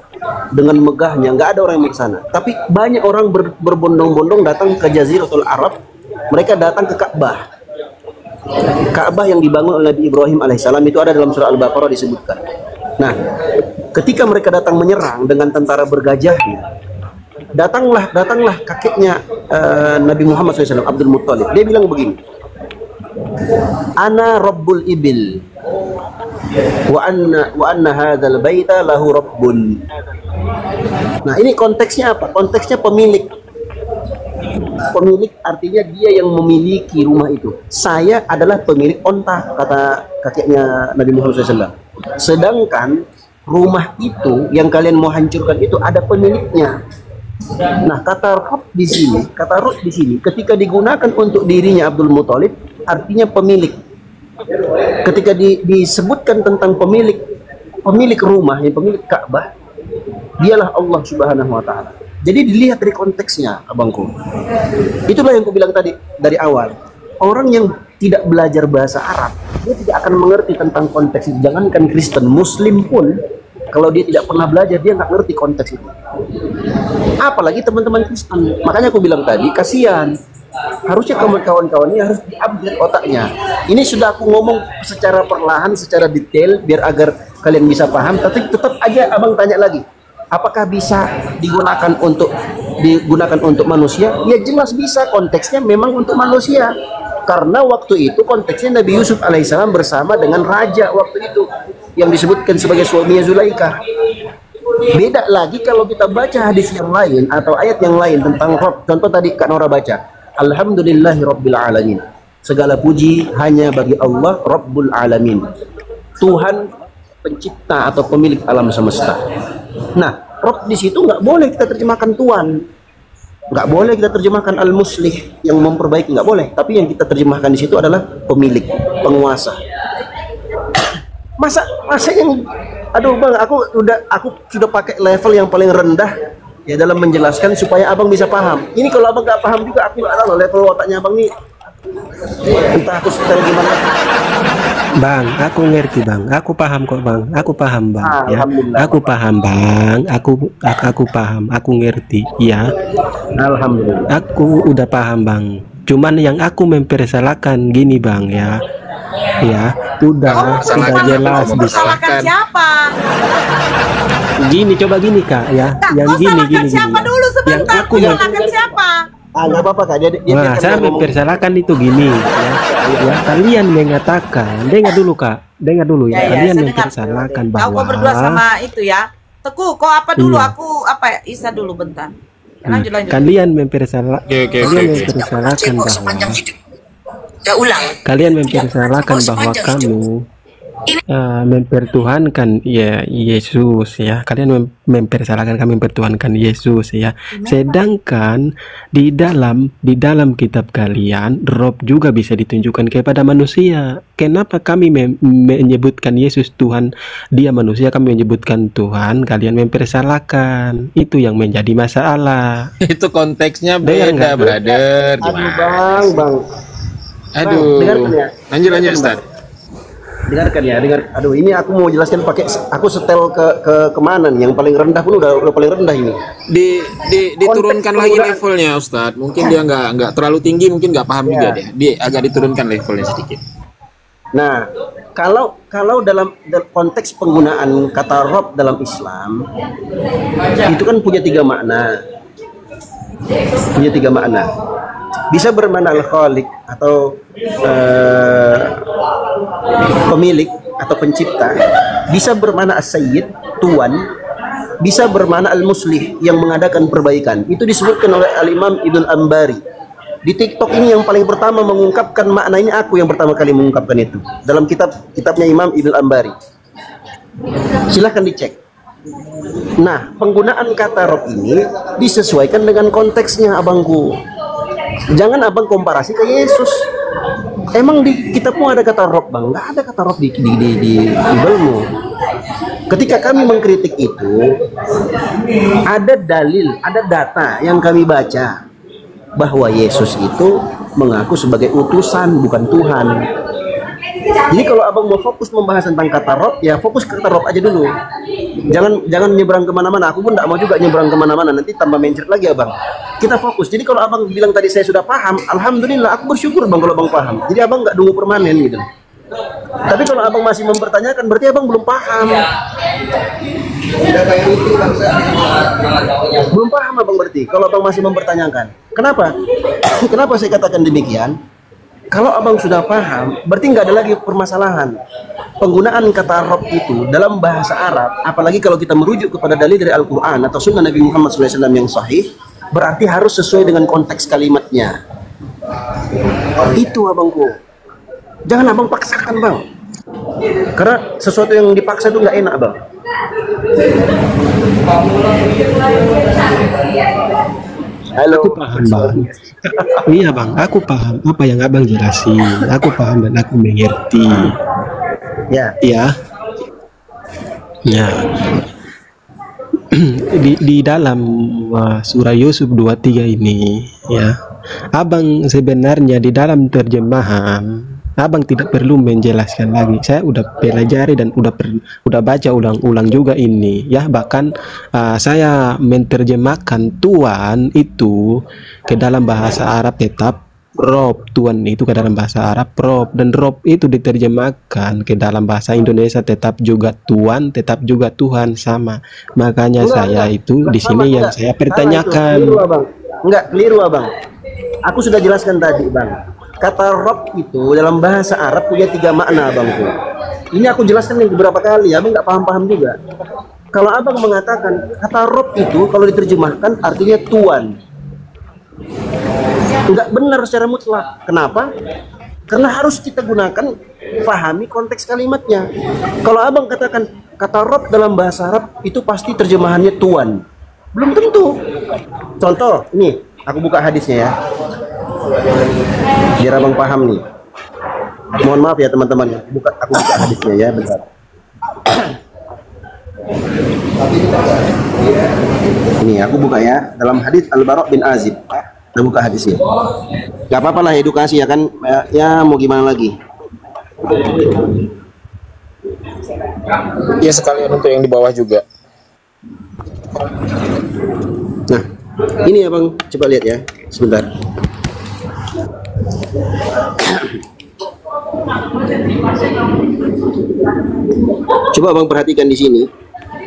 Dengan megahnya, nggak ada orang yang ke sana. Tapi banyak orang berbondong-bondong datang ke Jaziratul Arab. Mereka datang ke Ka'bah. Ka'bah yang dibangun oleh Nabi Ibrahim alaihissalam itu ada dalam surah Al-Baqarah disebutkan. Nah, ketika mereka datang menyerang dengan tentara bergajahnya, datanglah kakeknya Nabi Muhammad SAW, Abdul Muttalib. Dia bilang begini, Ana Rabbul Ibil wa anna hadzal baita lahu rabbun. Nah, ini konteksnya apa? Konteksnya pemilik artinya dia yang memiliki rumah itu. Saya adalah pemilik onta, kata kakeknya Nabi Muhammad SAW. Sedangkan rumah itu yang kalian mau hancurkan itu ada pemiliknya. Nah, kata Rab di sini ketika digunakan untuk dirinya Abdul Muttalib artinya pemilik. Ketika disebutkan tentang pemilik rumah, yang pemilik Ka'bah, dialah Allah Subhanahu wa taala. Jadi dilihat dari konteksnya, abangku. Itulah yang aku bilang tadi dari awal. Orang yang tidak belajar bahasa Arab, dia tidak akan mengerti tentang konteks itu. Jangankan Kristen, Muslim pun kalau dia tidak pernah belajar, dia nggak ngerti konteks itu. Apalagi teman-teman Kristen. Makanya aku bilang tadi, kasihan. Harusnya kawan-kawan ini harus di-upgrade otaknya. Ini sudah aku ngomong secara perlahan, secara detail, biar agar kalian bisa paham. Tapi tetap aja abang tanya lagi, apakah bisa digunakan untuk manusia? Ya jelas bisa, konteksnya memang untuk manusia. Karena waktu itu konteksnya Nabi Yusuf alaihissalam bersama dengan raja waktu itu yang disebutkan sebagai suaminya Zulaikha. Beda lagi kalau kita baca hadis yang lain atau ayat yang lain tentang Rabb. Contoh tadi Kak Nora baca, Alhamdulillahi Rabbil Alamin. Segala puji hanya bagi Allah Rabbul Alamin, Tuhan pencipta atau pemilik alam semesta. Nah, Rabb di situ nggak boleh kita terjemahkan Tuhan, nggak boleh kita terjemahkan Al-Muslih yang memperbaiki, nggak boleh. Tapi yang kita terjemahkan di situ adalah pemilik, penguasa. Masa yang, aduh bang, aku sudah pakai level yang paling rendah ya dalam menjelaskan supaya abang bisa paham. Ini kalau abang nggak paham juga, aku nggak tahu level otaknya abang nih. Entah aku setel gimana. Bang, aku ngerti bang, aku paham kok bang, aku paham bang, ya, aku paham bang, aku paham, aku ngerti, ya. Alhamdulillah. Aku udah paham bang. Cuman yang aku mempersalahkan gini bang ya, Ya, udah jelas bisa. Salahkan siapa? Gini, coba gini Kak ya, yang Kau gini salahkan gini siapa gini. dulu sebentar? Yang aku Salahkan siapa? Nggak apa-apa Kak, dia Nah, saya mempersalahkan itu gini ya, kalian mengatakan, dengar dulu Kak, dengar dulu ya, Ya, kalian saya dengar. mempersalahkan Kau bahwa berdua sama itu ya. Teguh, kau apa dulu? Iya. Aku apa ya? Isa dulu bentar. Lanjut. kalian mempersalahkan bahwa kalian mempersalahkan bahwa kamu mempertuhankan ya Yesus ya, kalian mempersalahkan kami mempertuhankan Yesus ya, sedangkan di dalam kitab kalian Rob juga bisa ditunjukkan kepada manusia. Kenapa kami menyebutkan Yesus Tuhan, dia manusia, kami menyebutkan Tuhan, kalian mempersalahkan? Itu yang menjadi masalah. Itu konteksnya beda, brother. Gimana? Bang. Aduh. Lanjut Ustaz. Dengarkan ya, aduh ini aku mau jelaskan pakai, aku setel ke kemana nih, yang paling rendah pun udah paling rendah ini. Diturunkan lagi levelnya Ustadz. Mungkin dia nggak terlalu tinggi, mungkin nggak paham juga dia agak diturunkan levelnya sedikit. Nah, kalau dalam konteks penggunaan kata Rob dalam Islam itu kan punya tiga makna. Bisa bermakna al-khaliq atau pemilik atau pencipta, bisa bermakna as-sayyid, tuan, bisa bermakna al-muslih, yang mengadakan perbaikan. Itu disebutkan oleh al-Imam Ibnul Ambari. Di TikTok ini yang paling pertama mengungkapkan makna ini, aku yang pertama kali mengungkapkan itu dalam kitabnya Imam Ibnul Ambari. Silahkan dicek. Nah, penggunaan kata Rob ini disesuaikan dengan konteksnya, abangku. Jangan abang komparasi ke Yesus. Emang di kitabmu ada kata Rob, bang? Nggak ada kata Rob di Bible-mu. Ketika kami mengkritik itu, ada dalil, ada data yang kami baca bahwa Yesus itu mengaku sebagai utusan, bukan Tuhan. Jadi kalau abang mau fokus membahas tentang kata Rob, ya fokus ke kata Rob aja dulu. Jangan nyebrang kemana-mana. Aku pun tidak mau juga nyebrang kemana-mana. Nanti tambah mencret lagi abang. Kita fokus. Jadi kalau abang bilang tadi saya sudah paham, alhamdulillah, aku bersyukur bang kalau abang paham. Jadi abang nggak nunggu permanen gitu. Tapi kalau abang masih mempertanyakan, berarti abang belum paham. Belum paham abang berarti. Kalau abang masih mempertanyakan, kenapa? Kenapa saya katakan demikian? Kalau abang sudah paham, berarti nggak ada lagi permasalahan. Penggunaan kata Rob itu dalam bahasa Arab, apalagi kalau kita merujuk kepada dalil dari Al-Quran atau Sunnah Nabi Muhammad SAW yang sahih, berarti harus sesuai dengan konteks kalimatnya. Itu abangku. Jangan abang paksakan bang, karena sesuatu yang dipaksa itu nggak enak bang. Halo. Aku paham bang. Iya bang, aku paham apa yang abang jelasin. Aku paham dan aku mengerti. Ya. Di dalam surah Yusuf 23 ini ya, abang sebenarnya di dalam terjemahan abang tidak perlu menjelaskan lagi. Saya udah pelajari dan udah baca ulang-ulang juga ini ya. Bahkan saya menerjemahkan Tuhan itu ke dalam bahasa Arab tetap Rob, Tuhan itu ke dalam bahasa Arab Rob, dan Rob itu diterjemahkan ke dalam bahasa Indonesia tetap juga Tuhan, tetap juga Tuhan, sama. Makanya itu di sini yang saya pertanyakan. Keliru abang. Aku sudah jelaskan tadi bang. Kata Rob itu dalam bahasa Arab punya tiga makna abangku. Ini aku jelaskan beberapa kali, abang nggak paham-paham juga. Kalau abang mengatakan kata Rob itu kalau diterjemahkan artinya Tuhan, nggak benar secara mutlak. Kenapa? Karena harus kita gunakan, pahami konteks kalimatnya. Kalau abang katakan kata Rob dalam bahasa Arab itu pasti terjemahannya Tuhan, belum tentu. Contoh, ini aku buka hadisnya ya, biar abang paham nih. Mohon maaf ya teman-teman, aku buka hadisnya ya, bentar. Ini aku buka ya, dalam hadis Al-Bara' bin Azib. Kita buka hadisnya. Gak apa-apa lah, edukasi ya kan, ya mau gimana lagi. Ya sekalian untuk yang di bawah juga. Nah, ini ya bang, coba lihat ya, sebentar. Coba Bang perhatikan di sini.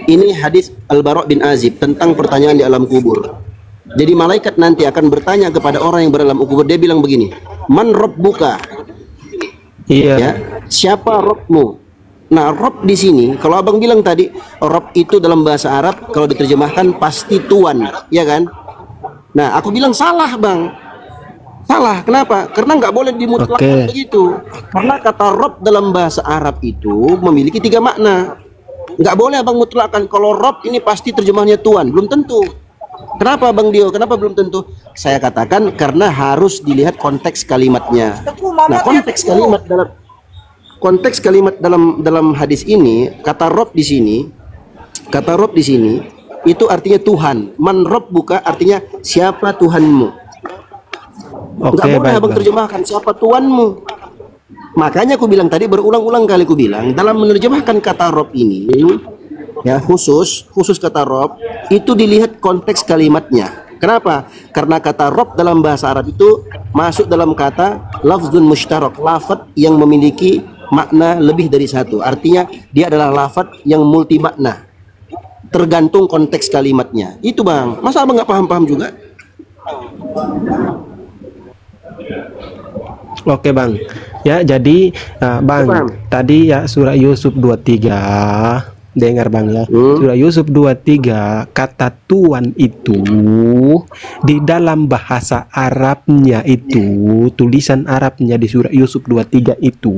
Ini hadis Al-Bara' bin Azib tentang pertanyaan di alam kubur. Jadi malaikat nanti akan bertanya kepada orang yang beralam kubur. Dia bilang begini, "Man rabbuka?" Iya. Ya, siapa Rabbmu? Nah, Rabb di sini, kalau abang bilang tadi, Rabb itu dalam bahasa Arab kalau diterjemahkan pasti tuan, ya kan? Nah, aku bilang salah, Bang. Salah, kenapa? Karena nggak boleh dimutlakkan begitu. Karena kata Rabb dalam bahasa Arab itu memiliki 3 makna. Nggak boleh abang mutlakkan kalau Rabb ini pasti terjemahnya tuan, belum tentu. Kenapa Bang Dio? Kenapa belum tentu? Saya katakan karena harus dilihat konteks kalimatnya. Nah, konteks kalimat dalam hadis ini, kata Rabb di sini itu artinya Tuhan. Man rabbuka artinya siapa Tuhanmu. Nggak boleh abang terjemahkan siapa Tuhanmu. Makanya aku bilang tadi, berulang-ulang kali aku bilang, dalam menerjemahkan kata Rabb ini, ya khusus kata Rabb itu dilihat konteks kalimatnya. Kenapa? Karena kata Rabb dalam bahasa Arab itu masuk dalam kata lafzun mushtarak, lafaz yang memiliki makna lebih dari satu. Artinya dia adalah lafaz yang multi makna. Tergantung konteks kalimatnya. Itu Bang. Masa abang nggak paham-paham juga? Oke Bang. Ya, jadi Bang, tadi ya surah Yusuf 23, dengar Bang ya. Surah Yusuf 23, kata Tuhan itu di dalam bahasa Arabnya itu, tulisan Arabnya di surah Yusuf 23 itu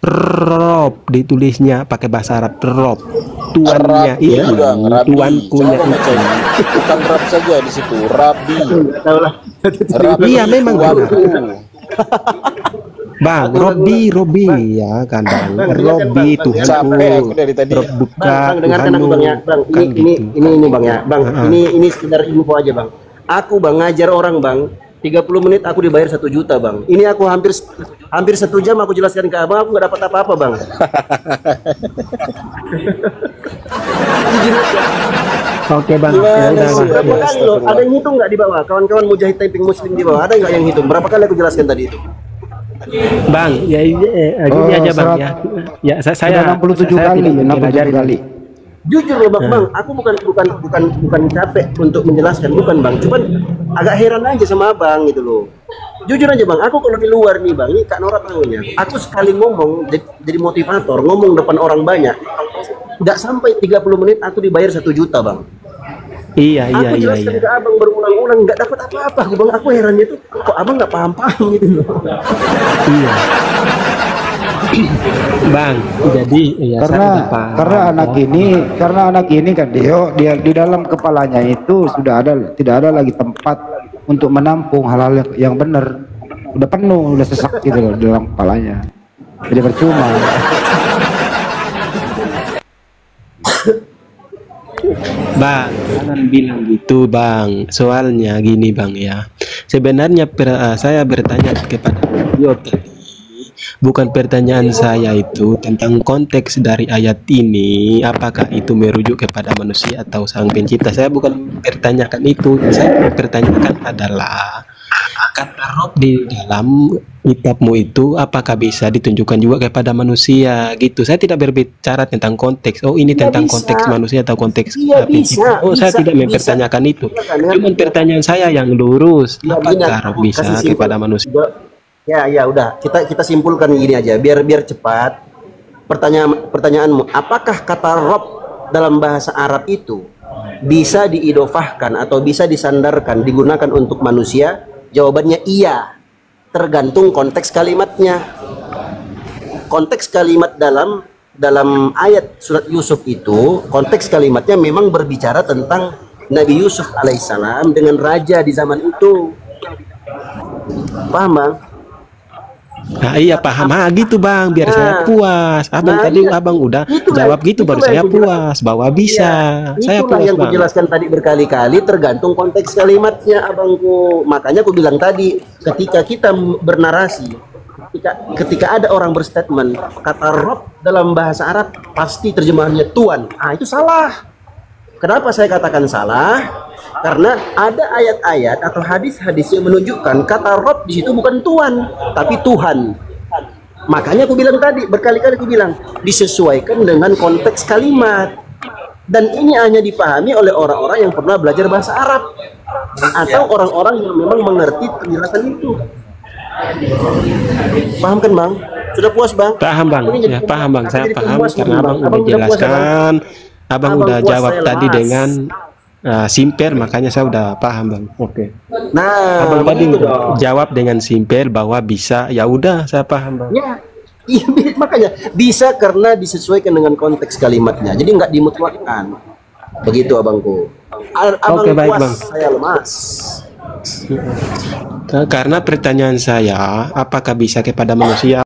Rob, ditulisnya pakai bahasa Arab Rob. Tuannya itu, tuankunya itu. Bukan Rob saja di situ, Rabi. Iya memang Bang, Robi ya kan Bang. Robi Tuhanku. Rob buka dengarkan aku Bang ya. Bang, ini Bang ya. Bang, ini sekedar info aja Bang. Aku Bang ngajar orang Bang, 30 menit aku dibayar 1 juta Bang. Ini aku hampir 1 jam aku jelaskan ke abang, aku nggak dapat apa-apa Bang. Oke Bang. Berapa kali loh? Ada yang hitung nggak di bawah? Kawan-kawan mujahid typing muslim di bawah, ada nggak yang hitung? Berapa kali aku jelaskan tadi itu? Bang, ya gini aja Bang ya. Ya saya 67 kali, 67 kali. Jujur loh Bang, aku bukan capek untuk menjelaskan, bukan Bang. Cuman agak heran aja sama Abang gitu loh. Jujur aja Bang, aku kalau di luar nih Bang, ini Kak Nora tahunya. Aku sekali ngomong jadi motivator, ngomong depan orang banyak, nggak sampai 30 menit aku dibayar 1 juta Bang. Iya. Aku jelaskan ke abang berulang-ulang, nggak dapat apa-apa. Bang, aku herannya tuh kok abang nggak paham-paham gitu loh. Iya. Bang, jadi ya karena anak ini kan dia di dalam kepalanya itu tidak ada lagi tempat untuk menampung hal-hal yang benar. Udah penuh, udah sesak gitu loh di dalam kepalanya. Jadi percuma. Bang, jangan bilang gitu Bang. Soalnya gini Bang ya. Sebenarnya saya bertanya kepada beliau tadi. Bukan pertanyaan saya itu tentang konteks dari ayat ini, apakah itu merujuk kepada manusia atau sang pencipta. Saya bukan bertanyakan itu. Saya bertanyakan adalah kata Rob di dalam kitabmu itu apakah bisa ditunjukkan juga kepada manusia gitu. Saya tidak berbicara tentang konteks. Oh ini tentang konteks manusia atau konteks pencipta. Saya tidak mempertanyakan itu. Cuman pertanyaan saya yang lurus, apakah Rob bisa kepada manusia? Ya udah, kita simpulkan gini aja biar cepat. Pertanyaanmu, apakah kata Rob dalam bahasa Arab itu bisa diidofahkan atau bisa disandarkan digunakan untuk manusia? Jawabannya iya. Tergantung konteks kalimatnya. Konteks kalimat dalam ayat surat Yusuf itu, konteks kalimatnya memang berbicara tentang Nabi Yusuf alaihissalam dengan raja di zaman itu. Paham Bang? Nah iya paham, gitu Bang, biar saya puas. Abang udah jawab gitu baru saya puas bahwa bisa. Saya puas yang kujelaskan tadi berkali-kali, tergantung konteks kalimatnya abangku. Makanya aku bilang tadi, ketika kita bernarasi, ketika ada orang berstatement kata Rob dalam bahasa Arab pasti terjemahannya Tuhan, itu salah. Kenapa saya katakan salah? Karena ada ayat-ayat atau hadis-hadis yang menunjukkan kata Rob di situ bukan Tuhan, tapi Tuhan. Makanya aku bilang tadi, berkali-kali aku bilang, disesuaikan dengan konteks kalimat. Dan ini hanya dipahami oleh orang-orang yang pernah belajar bahasa Arab. Atau orang-orang yang memang mengerti penjelasan itu. Paham kan Bang? Sudah puas Bang? Paham Bang, ya paham Bang, saya paham karena Abang udah jelaskan, Abang udah jawab tadi dengan simpel, makanya saya udah paham Bang. Oke. Nah, Abang tadi jawab dengan simpel bahwa bisa, ya udah saya paham Bang. Ya, iya, makanya bisa karena disesuaikan dengan konteks kalimatnya. Jadi nggak dimutlakkan. Begitu abangku. Abang Oke, baik, puas, Bang. saya lemas. Karena pertanyaan saya, apakah bisa kepada manusia